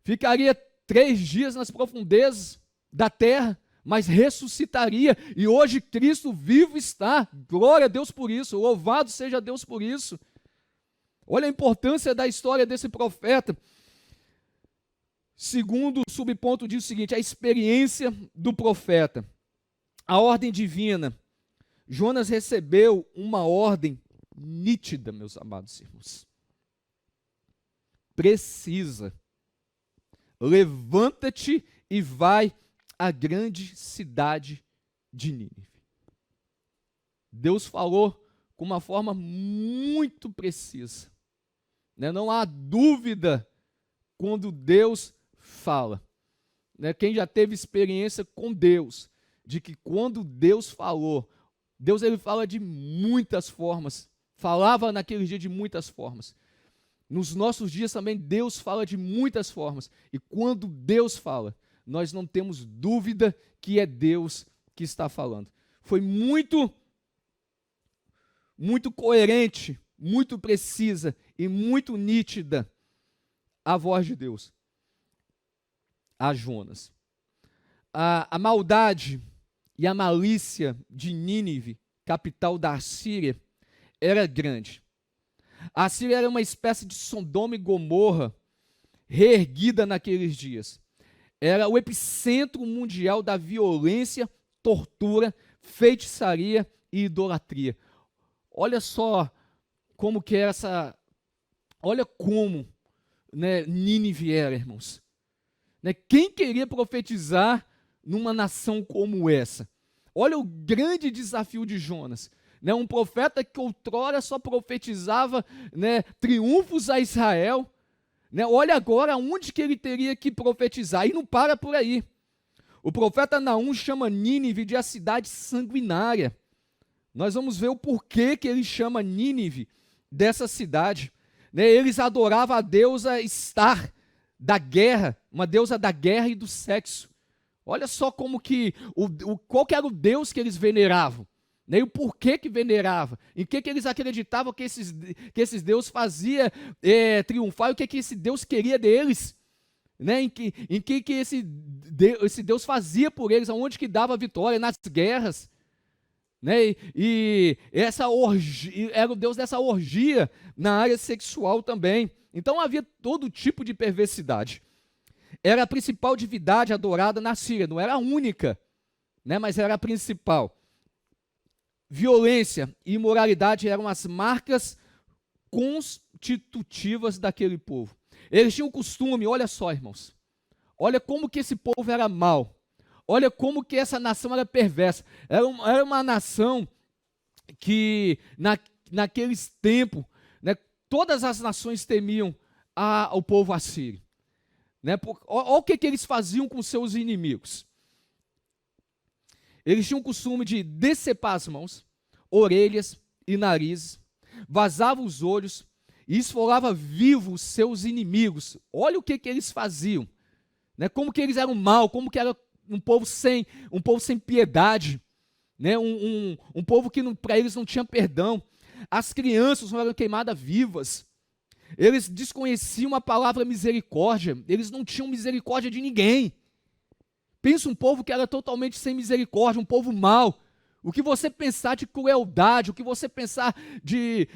ficaria 3 dias nas profundezas da terra, mas ressuscitaria, e hoje Cristo vivo está. Glória a Deus por isso, louvado seja Deus por isso. Olha a importância da história desse profeta. Segundo subponto diz o seguinte: a experiência do profeta. A ordem divina. Jonas recebeu uma ordem nítida, meus amados irmãos. Precisa. levanta-te e vai à grande cidade de Nínive. Deus falou com uma forma muito precisa. Não há dúvida quando Deus fala. Quem já teve experiência com Deus, de que quando Deus falou, Deus ele fala de muitas formas, falava naquele dia de muitas formas. Nos nossos dias também Deus fala de muitas formas. E quando Deus fala, nós não temos dúvida que é Deus que está falando. Foi muito coerente, muito precisa e muito nítida a voz de Deus a Jonas. A maldade e a malícia de Nínive, capital da Assíria, era grande. A Assíria era uma espécie de Sodoma e Gomorra reerguida naqueles dias. Era o epicentro mundial da violência, tortura, feitiçaria e idolatria. Olha só como que era essa... Olha como Nínive era, irmãos. Quem queria profetizar numa nação como essa? Olha o grande desafio de Jonas. Um profeta que outrora só profetizava triunfos a Israel. Olha agora onde que ele teria que profetizar. E não para por aí. O profeta Naum chama Nínive de a cidade sanguinária. Nós vamos ver o porquê que ele chama Nínive dessa cidade. Eles adoravam a deusa Estar, da guerra, uma deusa da guerra e do sexo. Olha só como que, qual que era o Deus que eles veneravam. E o porquê que venerava, em que eles acreditavam que esses deuses faziam triunfar, e o que esse Deus queria deles, em que esse Deus fazia por eles, aonde que dava vitória, nas guerras. E essa orgia, era o Deus dessa orgia na área sexual também. Então havia todo tipo de perversidade. Era a principal divindade adorada na Síria, não era a única, mas era a principal. Violência e imoralidade eram as marcas constitutivas daquele povo. Eles tinham o costume, olha só, irmãos, olha como que esse povo era mau, olha como que essa nação era perversa. Era uma nação que, naqueles tempos, todas as nações temiam ao povo assírio. Olha o que eles faziam com seus inimigos. Eles tinham o costume de decepar as mãos, orelhas e narizes, vazava os olhos e esfolava vivos seus inimigos. Olha o que eles faziam. Como que eles eram maus, como que era um povo sem piedade. Um povo que para eles não tinha perdão. As crianças eram queimadas vivas. Eles desconheciam a palavra misericórdia. Eles não tinham misericórdia de ninguém. Pensa um povo que era totalmente sem misericórdia, um povo mau. O que você pensar de crueldade, o que você pensar de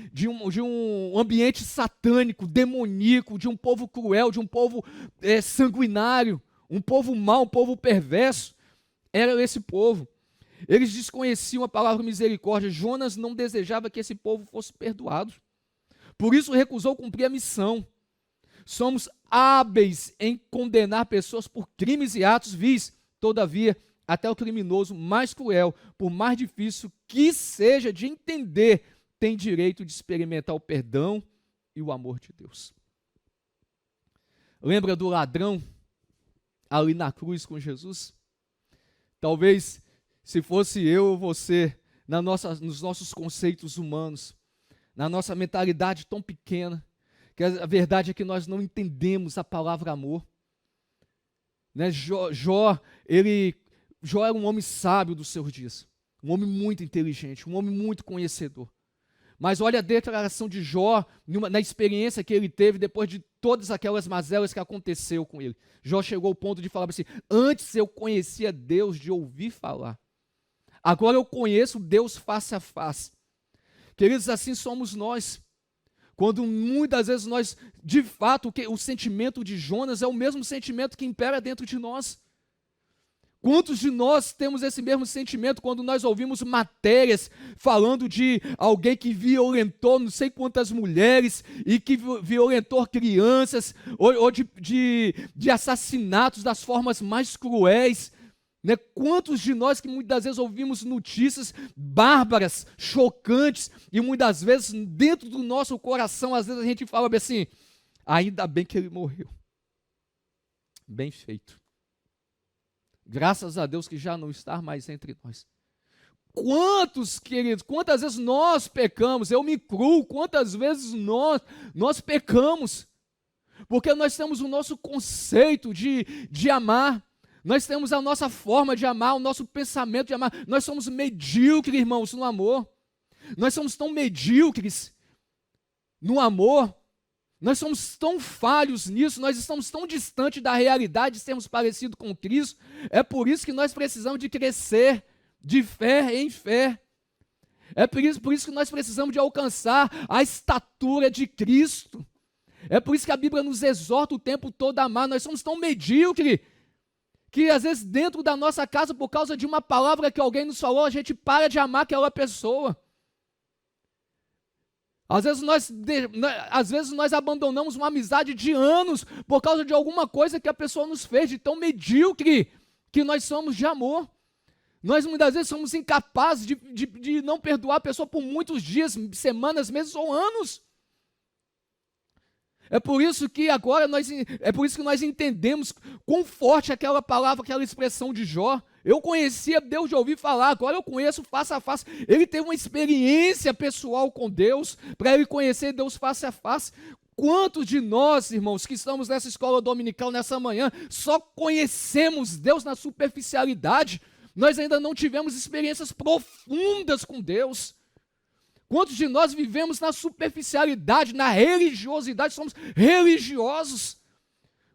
um ambiente satânico, demoníaco, de um povo cruel, de um povo sanguinário, um povo mau, um povo perverso, era esse povo. Eles desconheciam a palavra misericórdia. Jonas não desejava que esse povo fosse perdoado. Por isso recusou cumprir a missão. Somos hábeis em condenar pessoas por crimes e atos vis. Todavia, até o criminoso mais cruel, por mais difícil que seja de entender, tem direito de experimentar o perdão e o amor de Deus. Lembra do ladrão ali na cruz com Jesus? Talvez, se fosse eu ou você, nos nossos conceitos humanos, na nossa mentalidade tão pequena, que a verdade é que nós não entendemos a palavra amor. Jó era um homem sábio dos seus dias, um homem muito inteligente, um homem muito conhecedor. Mas olha a declaração de Jó na experiência que ele teve depois de todas aquelas mazelas que aconteceu com ele. Jó chegou ao ponto de falar assim: antes eu conhecia Deus de ouvir falar, agora eu conheço Deus face a face. Queridos, assim somos nós. Quando muitas vezes nós, de fato, o sentimento de Jonas é o mesmo sentimento que impera dentro de nós. Quantos de nós temos esse mesmo sentimento quando nós ouvimos matérias falando de alguém que violentou não sei quantas mulheres e que violentou crianças, ou de assassinatos das formas mais cruéis? Né? Quantos de nós que muitas vezes ouvimos notícias bárbaras, chocantes, e muitas vezes dentro do nosso coração, às vezes a gente fala assim, ainda bem que ele morreu. Bem feito. Graças a Deus que já não está mais entre nós. Quantos, queridos, quantas vezes nós pecamos, eu me incluo, quantas vezes nós pecamos, porque nós temos o nosso conceito de amar, nós temos a nossa forma de amar, o nosso pensamento de amar, nós somos medíocres, irmãos, no amor, nós somos tão medíocres no amor, nós somos tão falhos nisso, nós estamos tão distantes da realidade de sermos parecidos com Cristo. É por isso que nós precisamos de crescer de fé em fé. É por isso que nós precisamos de alcançar a estatura de Cristo. É por isso que a Bíblia nos exorta o tempo todo a amar. Nós somos tão medíocres que às vezes dentro da nossa casa, por causa de uma palavra que alguém nos falou, a gente para de amar aquela pessoa. Às vezes nós abandonamos uma amizade de anos por causa de alguma coisa que a pessoa nos fez, de tão medíocre que nós somos de amor. Nós muitas vezes somos incapazes de não perdoar a pessoa por muitos dias, semanas, meses ou anos. É por isso que nós entendemos quão forte aquela palavra, aquela expressão de Jó. Eu conhecia Deus de ouvir falar, agora eu conheço face a face. Ele teve uma experiência pessoal com Deus, para ele conhecer Deus face a face. Quantos de nós, irmãos, que estamos nessa escola dominical nessa manhã, só conhecemos Deus na superficialidade? Nós ainda não tivemos experiências profundas com Deus. Quantos de nós vivemos na superficialidade, na religiosidade, somos religiosos?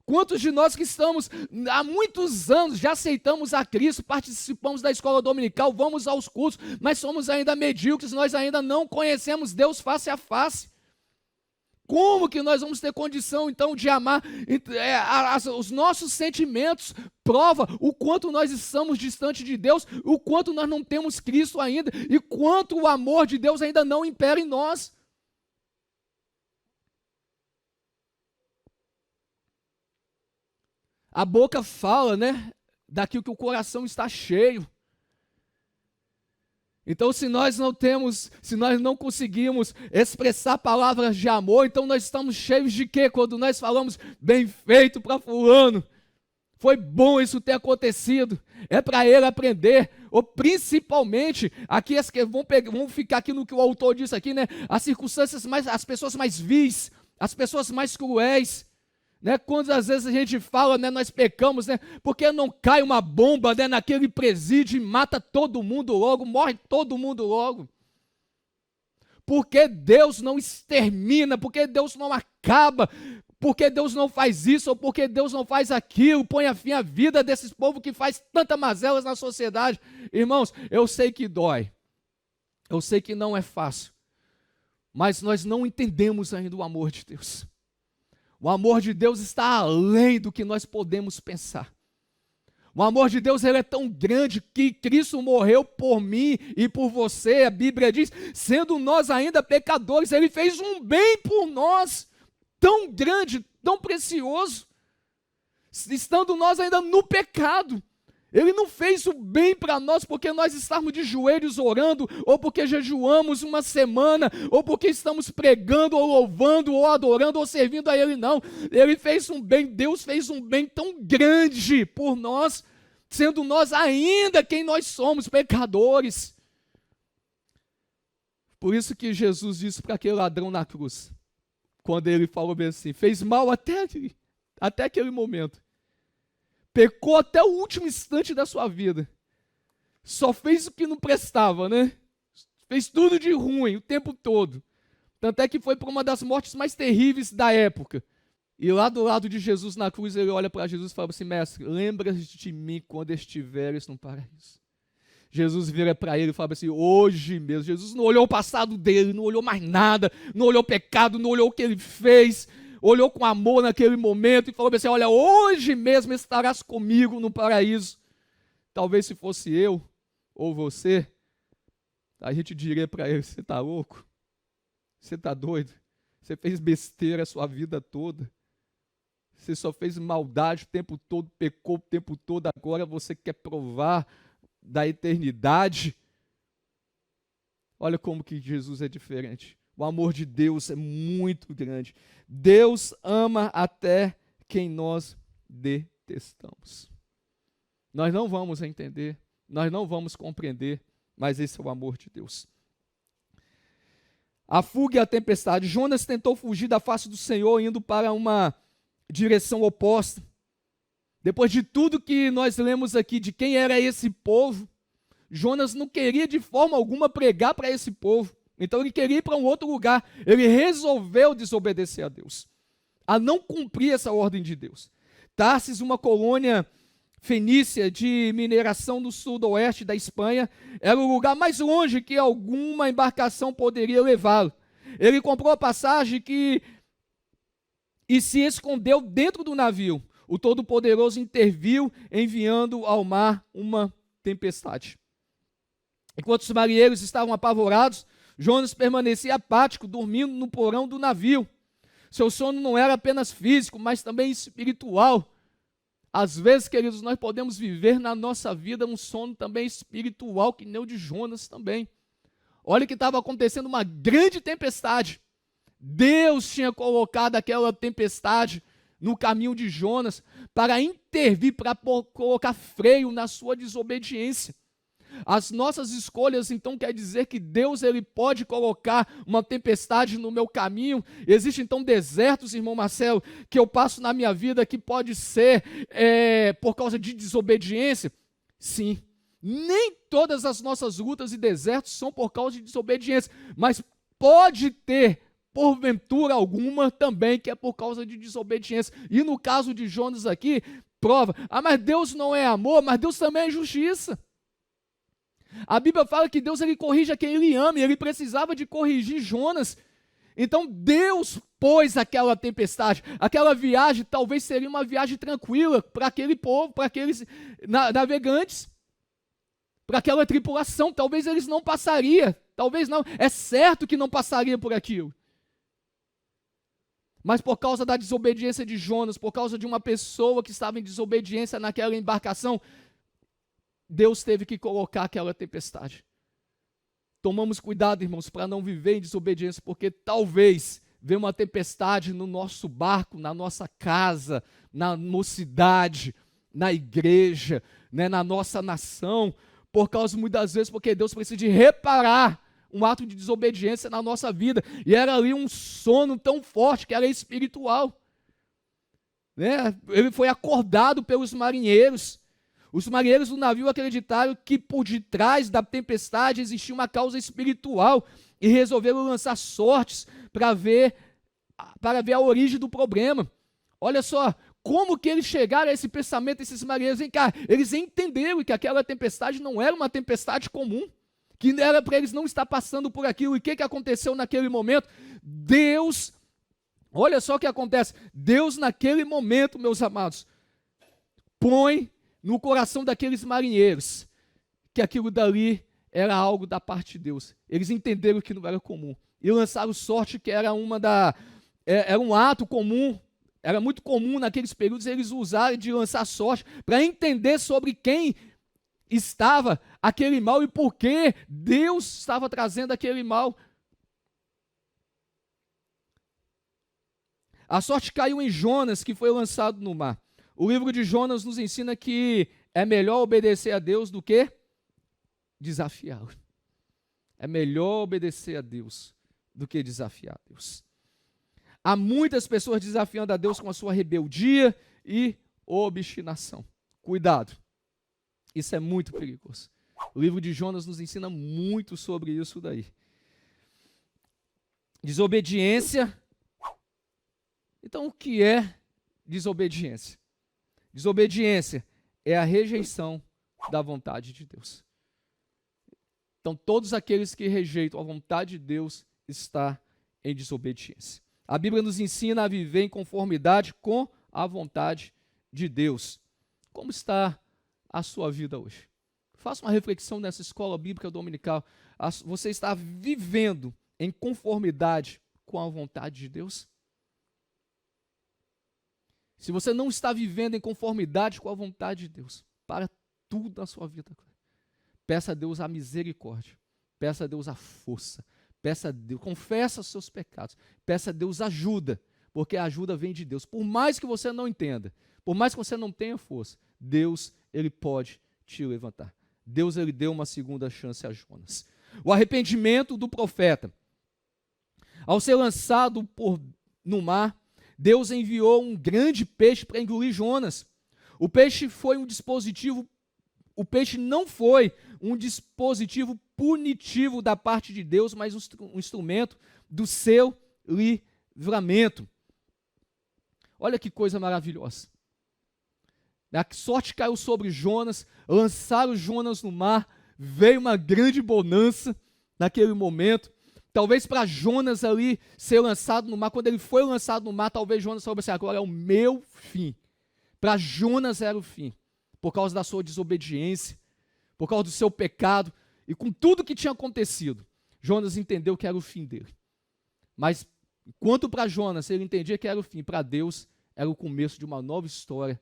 Quantos de nós que estamos há muitos anos, já aceitamos a Cristo, participamos da escola dominical, vamos aos cultos, mas somos ainda medíocres, nós ainda não conhecemos Deus face a face. Como que nós vamos ter condição então de amar? Os nossos sentimentos provam o quanto nós estamos distantes de Deus, o quanto nós não temos Cristo ainda, e quanto o amor de Deus ainda não impera em nós. A boca fala, né, daquilo que o coração está cheio. Então, se nós não conseguimos expressar palavras de amor, então nós estamos cheios de quê? Quando nós falamos, bem feito para fulano, foi bom isso ter acontecido, é para ele aprender, ou principalmente, aqui vamos ficar aqui no que o autor disse aqui, né, as pessoas mais vis, as pessoas mais cruéis, né? Quantas vezes a gente fala, né, nós pecamos, né, porque não cai uma bomba, né, naquele presídio e mata todo mundo logo, morre todo mundo logo? Porque Deus não extermina, porque Deus não acaba, porque Deus não faz isso, ou porque Deus não faz aquilo, põe a fim à vida desses povos que faz tantas mazelas na sociedade. Irmãos, eu sei que dói, eu sei que não é fácil, mas nós não entendemos ainda o amor de Deus. O amor de Deus está além do que nós podemos pensar. O amor de Deus, ele é tão grande que Cristo morreu por mim e por você. A Bíblia diz, sendo nós ainda pecadores, ele fez um bem por nós, tão grande, tão precioso, estando nós ainda no pecado. Ele não fez o bem para nós porque nós estamos de joelhos orando, ou porque jejuamos uma semana, ou porque estamos pregando, ou louvando, ou adorando, ou servindo a Ele, não. Ele fez um bem, Deus fez um bem tão grande por nós, sendo nós ainda quem nós somos, pecadores. Por isso que Jesus disse para aquele ladrão na cruz, quando ele falou bem assim, fez mal até aquele momento. Pecou até o último instante da sua vida. Só fez o que não prestava, né? Fez tudo de ruim o tempo todo. Tanto é que foi para uma das mortes mais terríveis da época. E lá do lado de Jesus na cruz, ele olha para Jesus e fala assim, mestre, lembra-te de mim quando estiveres no paraíso. Jesus vira para ele e fala assim, hoje mesmo. Jesus não olhou o passado dele, não olhou mais nada, não olhou o pecado, não olhou o que ele fez, olhou com amor naquele momento e falou assim, olha, hoje mesmo estarás comigo no paraíso. talvez se fosse eu ou você, a gente diria para ele: você está louco? Você está doido? Você fez besteira a sua vida toda. Você só fez maldade o tempo todo, pecou o tempo todo, agora você quer provar da eternidade. Olha como que Jesus é diferente. O amor de Deus é muito grande. Deus ama até quem nós detestamos. Nós não vamos entender, nós não vamos compreender, mas esse é o amor de Deus. A fuga e a tempestade. Jonas tentou fugir da face do Senhor, indo para uma direção oposta. Depois de tudo que nós lemos aqui de quem era esse povo, Jonas não queria de forma alguma pregar para esse povo. Então ele queria ir para um outro lugar. Ele resolveu desobedecer a Deus, a não cumprir essa ordem de Deus. Tarsis, uma colônia fenícia de mineração no sudoeste da Espanha, era o lugar mais longe que alguma embarcação poderia levá-lo. Ele comprou a passagem e se escondeu dentro do navio. O Todo-Poderoso interviu, enviando ao mar uma tempestade. Enquanto os marinheiros estavam apavorados, Jonas permanecia apático, dormindo no porão do navio. Seu sono não era apenas físico, mas também espiritual. Às vezes, queridos, nós podemos viver na nossa vida um sono também espiritual, que nem o de Jonas também. Olha que estava acontecendo uma grande tempestade. Deus tinha colocado aquela tempestade no caminho de Jonas para intervir, para colocar freio na sua desobediência. As nossas escolhas, então, quer dizer que Deus ele pode colocar uma tempestade no meu caminho. Existem, então, desertos, irmão Marcelo, que eu passo na minha vida que pode ser por causa de desobediência? Sim. Nem todas as nossas lutas e desertos são por causa de desobediência, mas pode ter, porventura alguma, também que é por causa de desobediência. E no caso de Jonas aqui, prova. Mas Deus não é amor, mas Deus também é justiça. A Bíblia fala que Deus ele corrige a quem ele ama, e ele precisava de corrigir Jonas. Então Deus pôs aquela tempestade. Aquela viagem talvez seria uma viagem tranquila para aquele povo, para aqueles navegantes, para aquela tripulação. Talvez eles não passariam, talvez não, é certo que não passaria por aquilo. Mas por causa da desobediência de Jonas, por causa de uma pessoa que estava em desobediência naquela embarcação, Deus teve que colocar aquela tempestade. Tomamos cuidado, irmãos, para não viver em desobediência, porque talvez venha uma tempestade no nosso barco, na nossa casa, na mocidade, na igreja, né, na nossa nação, por causa muitas vezes, porque Deus precisa de reparar um ato de desobediência na nossa vida. E era ali um sono tão forte que era espiritual. Né? Ele foi acordado pelos marinheiros. Os marinheiros do navio acreditaram que por detrás da tempestade existia uma causa espiritual e resolveram lançar sortes para ver a origem do problema. Olha só, como que eles chegaram a esse pensamento, esses marinheiros? Vem cá, eles entenderam que aquela tempestade não era uma tempestade comum, que era para eles não estar passando por aquilo. E o que aconteceu naquele momento? Deus, olha só o que acontece. Deus naquele momento, meus amados, põe no coração daqueles marinheiros que aquilo dali era algo da parte de Deus. Eles entenderam que não era comum e lançaram sorte, que era era um ato comum. Era muito comum naqueles períodos eles usarem de lançar sorte para entender sobre quem estava aquele mal e por que Deus estava trazendo aquele mal. A sorte caiu em Jonas, que foi lançado no mar. O livro de Jonas nos ensina que é melhor obedecer a Deus do que desafiá-lo. É melhor obedecer a Deus do que desafiar a Deus. Há muitas pessoas desafiando a Deus com a sua rebeldia e obstinação. Cuidado, isso é muito perigoso. O livro de Jonas nos ensina muito sobre isso daí. Desobediência. Então, o que é desobediência? Desobediência é a rejeição da vontade de Deus. Então, todos aqueles que rejeitam a vontade de Deus estão em desobediência. A Bíblia nos ensina a viver em conformidade com a vontade de Deus. Como está a sua vida hoje? Faça uma reflexão nessa escola bíblica dominical. Você está vivendo em conformidade com a vontade de Deus? Se você não está vivendo em conformidade com a vontade de Deus, para tudo na sua vida. Peça a Deus a misericórdia. Peça a Deus a força. Peça a Deus, confessa os seus pecados. Peça a Deus ajuda, porque a ajuda vem de Deus. Por mais que você não entenda, por mais que você não tenha força, Deus, Ele pode te levantar. Deus, Ele deu uma segunda chance a Jonas. O arrependimento do profeta. Ao ser lançado no mar, Deus enviou um grande peixe para engolir Jonas. O peixe não foi um dispositivo punitivo da parte de Deus, mas um instrumento do seu livramento. Olha que coisa maravilhosa. A sorte caiu sobre Jonas, lançaram Jonas no mar, veio uma grande bonança naquele momento. Talvez para Jonas ali ser lançado no mar, quando ele foi lançado no mar, talvez Jonas soubesse, agora é o meu fim. Para Jonas era o fim, por causa da sua desobediência, por causa do seu pecado, e com tudo que tinha acontecido, Jonas entendeu que era o fim dele. Mas, enquanto para Jonas ele entendia que era o fim, para Deus era o começo de uma nova história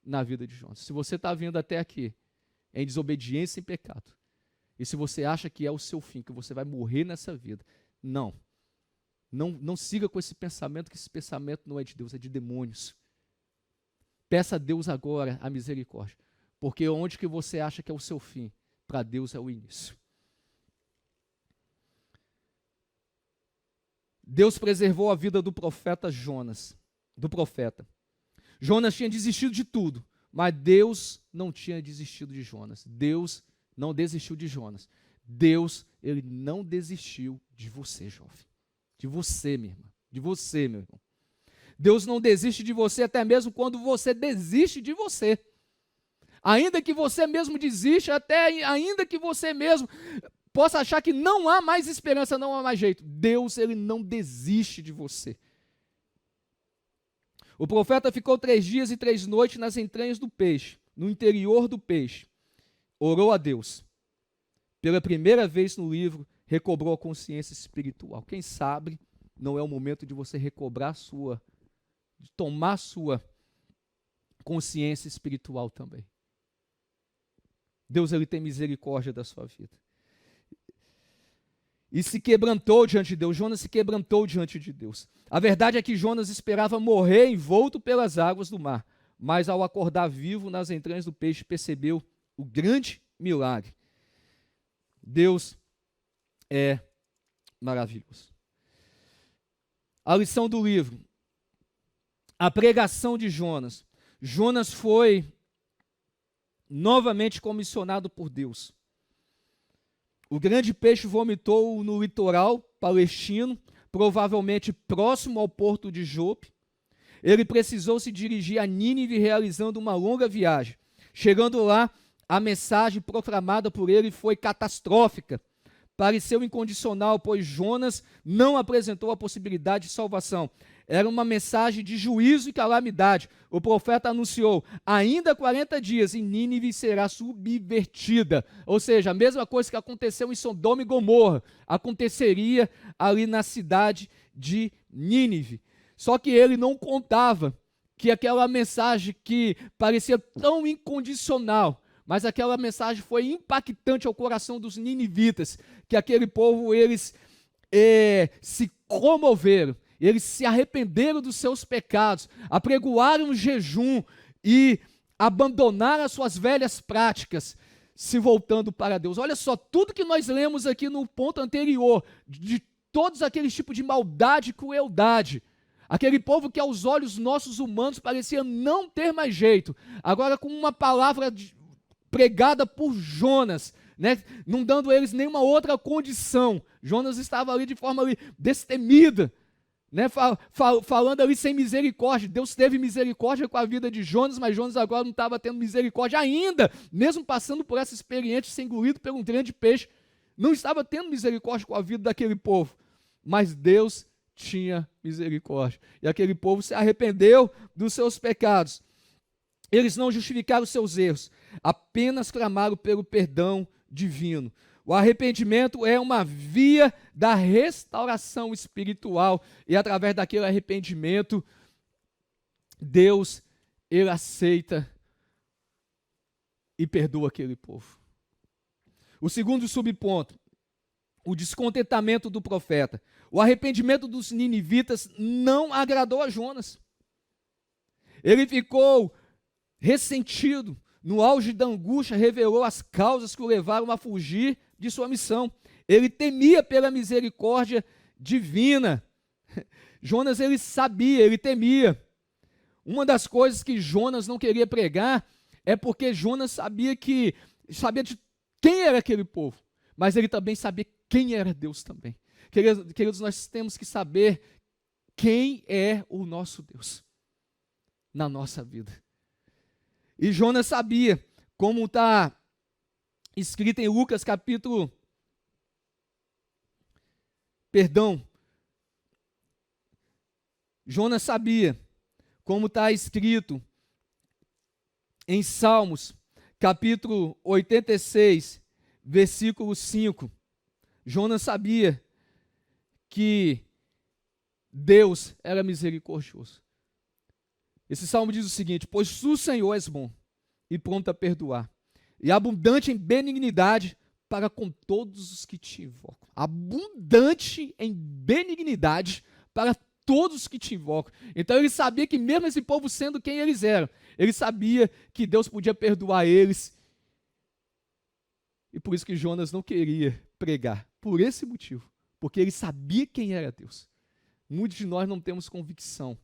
na vida de Jonas. Se você está vindo até aqui em desobediência e pecado, e se você acha que é o seu fim, que você vai morrer nessa vida, não siga com esse pensamento, que esse pensamento não é de Deus, é de demônios. Peça a Deus agora a misericórdia, porque onde que você acha que é o seu fim, para Deus é o início. Deus preservou a vida do profeta Jonas, Jonas tinha desistido de tudo, mas Deus não tinha desistido de Jonas. Deus não desistiu de Jonas. Deus, Ele não desistiu de você, jovem. De você, minha irmã. De você, meu irmão. Deus não desiste de você até mesmo quando você desiste de você. Ainda que você mesmo desista, ainda que você mesmo possa achar que não há mais esperança, não há mais jeito. Deus, Ele não desiste de você. O profeta ficou 3 dias e 3 noites nas entranhas do peixe, no interior do peixe. Orou a Deus. Pela primeira vez no livro, recobrou a consciência espiritual. Quem sabe não é o momento de você de tomar sua consciência espiritual também. Deus, Ele tem misericórdia da sua vida. E se quebrantou diante de Deus. Jonas se quebrantou diante de Deus. A verdade é que Jonas esperava morrer envolto pelas águas do mar, mas ao acordar vivo nas entranhas do peixe, percebeu o grande milagre. Deus é maravilhoso. A lição do livro. A pregação de Jonas. Jonas foi novamente comissionado por Deus. O grande peixe vomitou no litoral palestino, provavelmente próximo ao porto de Jope. Ele precisou se dirigir a Nínive, realizando uma longa viagem. Chegando lá, a mensagem proclamada por ele foi catastrófica. Pareceu incondicional, pois Jonas não apresentou a possibilidade de salvação. Era uma mensagem de juízo e calamidade. O profeta anunciou, ainda 40 dias e Nínive será subvertida. Ou seja, a mesma coisa que aconteceu em Sodoma e Gomorra, aconteceria ali na cidade de Nínive. Só que ele não contava que aquela mensagem que parecia tão incondicional, mas aquela mensagem foi impactante ao coração dos ninivitas, que aquele povo, eles se comoveram, eles se arrependeram dos seus pecados, apregoaram o jejum e abandonaram as suas velhas práticas, se voltando para Deus. Olha só, tudo que nós lemos aqui no ponto anterior, de todos aqueles tipos de maldade e crueldade, aquele povo que aos olhos nossos humanos parecia não ter mais jeito, agora com uma palavra pregada por Jonas, né, não dando a eles nenhuma outra condição. Jonas estava ali de forma ali destemida, né, falando ali sem misericórdia. Deus teve misericórdia com a vida de Jonas, mas Jonas agora não estava tendo misericórdia ainda, mesmo passando por essa experiência de ser engolido por um grande peixe, não estava tendo misericórdia com a vida daquele povo, mas Deus tinha misericórdia, e aquele povo se arrependeu dos seus pecados. Eles não justificaram os seus erros. apenas clamaram pelo perdão divino. O arrependimento é uma via da restauração espiritual, e através daquele arrependimento, Deus, ele aceita e perdoa aquele povo. O segundo subponto, o descontentamento do profeta. O arrependimento dos ninivitas não agradou a Jonas. Ele ficou ressentido, no auge da angústia, revelou as causas que o levaram a fugir de sua missão. Ele temia pela misericórdia divina. Jonas, ele sabia, ele temia. Uma das coisas que Jonas não queria pregar é porque Jonas sabia de quem era aquele povo, mas ele também sabia quem era Deus também. Queridos, nós temos que saber quem é o nosso Deus na nossa vida. E Jonas sabia, como está escrito em Lucas capítulo... Jonas sabia, como está escrito em Salmos, capítulo 86, versículo 5. Jonas sabia que Deus era misericordioso. Esse salmo diz o seguinte: pois tu, Senhor, és bom e pronto a perdoar, e abundante em benignidade para com todos os que te invocam. Abundante em benignidade para todos os que te invocam. Então ele sabia que mesmo esse povo sendo quem eles eram, ele sabia que Deus podia perdoar eles. E por isso que Jonas não queria pregar, por esse motivo, porque ele sabia quem era Deus. Muitos de nós não temos convicção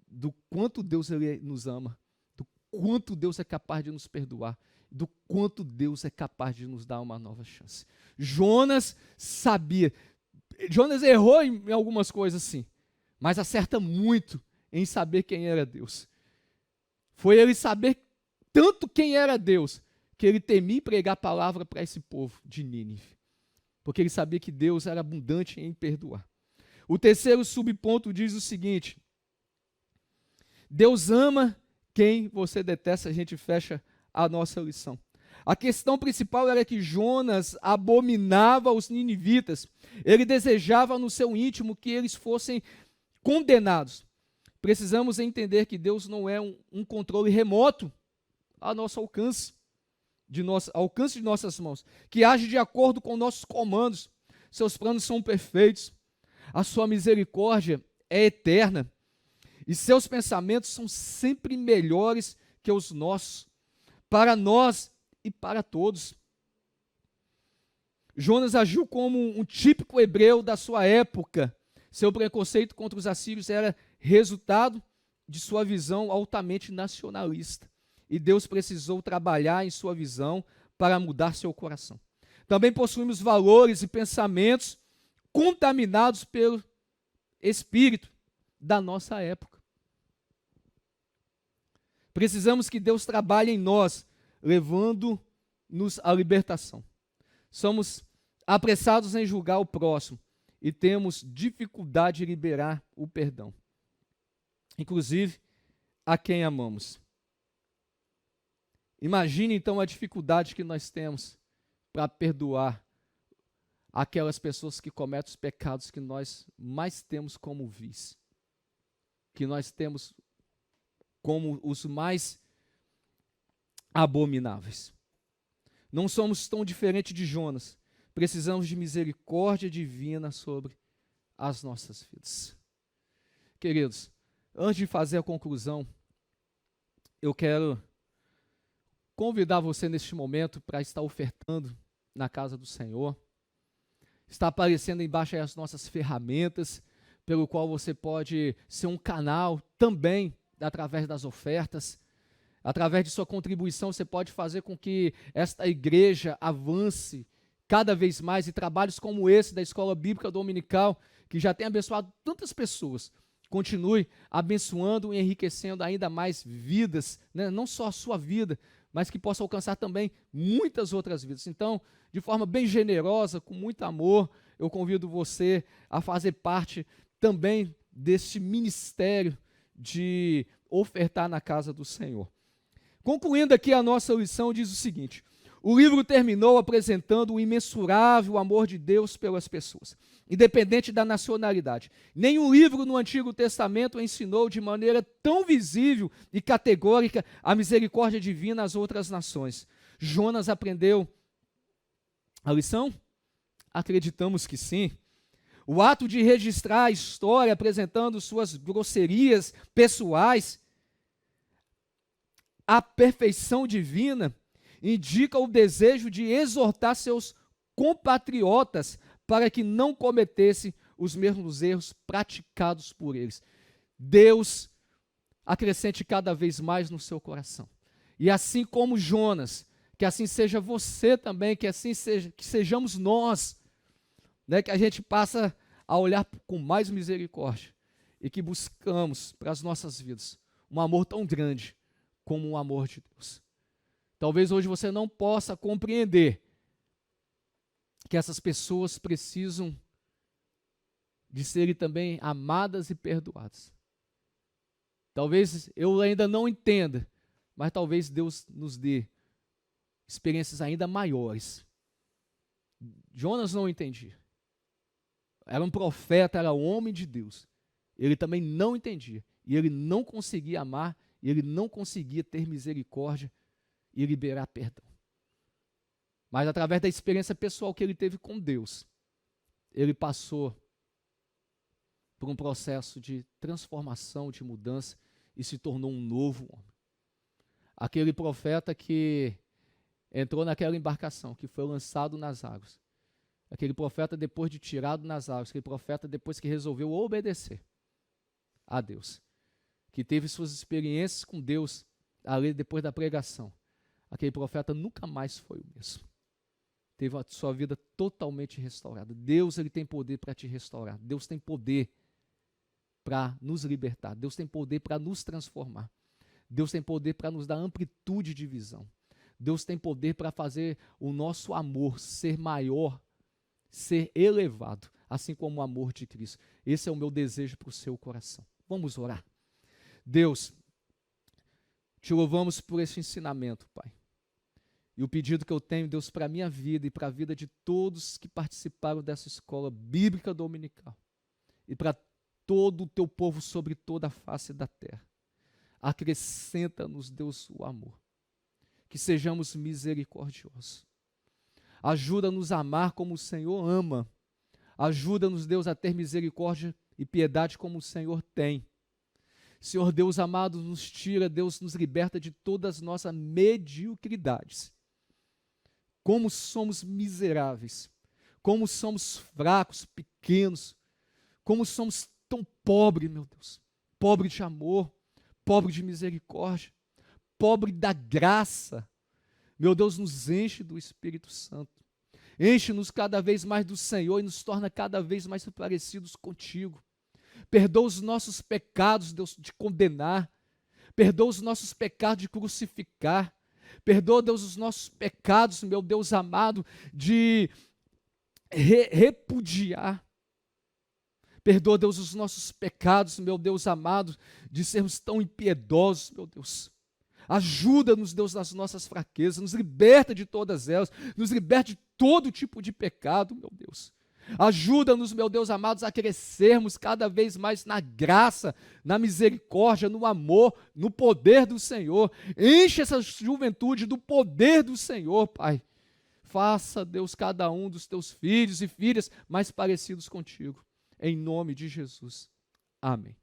do quanto Deus ele nos ama, do quanto Deus é capaz de nos perdoar, do quanto Deus é capaz de nos dar uma nova chance. Jonas sabia. Jonas errou em algumas coisas, sim, mas acerta muito em saber quem era Deus. Foi ele saber tanto quem era Deus, que ele temia pregar a palavra para esse povo de Nínive, porque ele sabia que Deus era abundante em perdoar. O terceiro subponto diz o seguinte: Deus ama quem você detesta. A gente fecha a nossa lição. A questão principal era que Jonas abominava os ninivitas. Ele desejava no seu íntimo que eles fossem condenados. Precisamos entender que Deus não é um controle remoto a nosso alcance, alcance de nossas mãos, que age de acordo com nossos comandos. Seus planos são perfeitos, a sua misericórdia é eterna, e seus pensamentos são sempre melhores que os nossos, para nós e para todos. Jonas agiu como um típico hebreu da sua época. Seu preconceito contra os assírios era resultado de sua visão altamente nacionalista. E Deus precisou trabalhar em sua visão para mudar seu coração. Também possuímos valores e pensamentos contaminados pelo espírito da nossa época. Precisamos que Deus trabalhe em nós, levando-nos à libertação. Somos apressados em julgar o próximo e temos dificuldade de liberar o perdão, inclusive a quem amamos. Imagine então a dificuldade que nós temos para perdoar aquelas pessoas que cometem os pecados que nós mais temos como vis, que nós temos como os mais abomináveis. Não somos tão diferentes de Jonas. Precisamos de misericórdia divina sobre as nossas vidas. Queridos, antes de fazer a conclusão, eu quero convidar você neste momento para estar ofertando na casa do Senhor. Está aparecendo embaixo aí as nossas ferramentas, pelo qual você pode ser um canal também através das ofertas. Através de sua contribuição, você pode fazer com que esta igreja avance cada vez mais, e trabalhos como esse da Escola Bíblica Dominical, que já tem abençoado tantas pessoas, continue abençoando e enriquecendo ainda mais vidas, né? Não só a sua vida, mas que possa alcançar também muitas outras vidas. Então, de forma bem generosa, com muito amor, eu convido você a fazer parte também deste ministério de ofertar na casa do Senhor. Concluindo aqui a nossa lição, diz o seguinte: o livro terminou apresentando o imensurável amor de Deus pelas pessoas, independente da nacionalidade. Nenhum livro no Antigo Testamento ensinou de maneira tão visível e categórica a misericórdia divina às outras nações. Jonas aprendeu a lição? Acreditamos que sim. O ato de registrar a história apresentando suas grosserias pessoais, a perfeição divina, indica o desejo de exortar seus compatriotas para que não cometessem os mesmos erros praticados por eles. Deus acrescente cada vez mais no seu coração. E assim como Jonas, que assim seja você também, que assim seja, que sejamos nós, né, que a gente passa a olhar com mais misericórdia e que buscamos para as nossas vidas um amor tão grande como o amor de Deus. Talvez hoje você não possa compreender que essas pessoas precisam de serem também amadas e perdoadas. Talvez eu ainda não entenda, mas talvez Deus nos dê experiências ainda maiores. Jonas não entendia. Era um profeta, era um homem de Deus. Ele também não entendia. E ele não conseguia amar, e ele não conseguia ter misericórdia e liberar perdão. Mas através da experiência pessoal que ele teve com Deus, ele passou por um processo de transformação, de mudança, e se tornou um novo homem. Aquele profeta que entrou naquela embarcação, que foi lançado nas águas. Aquele profeta depois de tirado nas águas, aquele profeta depois que resolveu obedecer a Deus, que teve suas experiências com Deus ali depois da pregação. Aquele profeta nunca mais foi o mesmo. Teve a sua vida totalmente restaurada. Deus, ele tem poder para te restaurar. Deus tem poder para nos libertar. Deus tem poder para nos transformar. Deus tem poder para nos dar amplitude de visão. Deus tem poder para fazer o nosso amor ser maior, ser elevado, assim como o amor de Cristo. Esse é o meu desejo para o seu coração. Vamos orar. Deus, te louvamos por esse ensinamento, Pai. E o pedido que eu tenho, Deus, para a minha vida e para a vida de todos que participaram dessa escola bíblica dominical e para todo o teu povo sobre toda a face da terra. Acrescenta-nos, Deus, o amor. Que sejamos misericordiosos. Ajuda-nos a amar como o Senhor ama. Ajuda-nos, Deus, a ter misericórdia e piedade como o Senhor tem. Senhor Deus amado, nos tira, Deus nos liberta de todas as nossas mediocridades. Como somos miseráveis, como somos fracos, pequenos, como somos tão pobres, meu Deus. Pobre de amor, pobre de misericórdia, pobre da graça. Meu Deus, nos enche do Espírito Santo. Enche-nos cada vez mais do Senhor e nos torna cada vez mais parecidos contigo. Perdoa os nossos pecados, Deus, de condenar. Perdoa os nossos pecados de crucificar. Perdoa, Deus, os nossos pecados, meu Deus amado, de repudiar. Perdoa, Deus, os nossos pecados, meu Deus amado, de sermos tão impiedosos, meu Deus. Ajuda-nos, Deus, nas nossas fraquezas, nos liberta de todas elas, nos liberta de todo tipo de pecado, meu Deus. Ajuda-nos, meu Deus amados, a crescermos cada vez mais na graça, na misericórdia, no amor, no poder do Senhor. Enche essa juventude do poder do Senhor, Pai. Faça, Deus, cada um dos teus filhos e filhas mais parecidos contigo. Em nome de Jesus. Amém.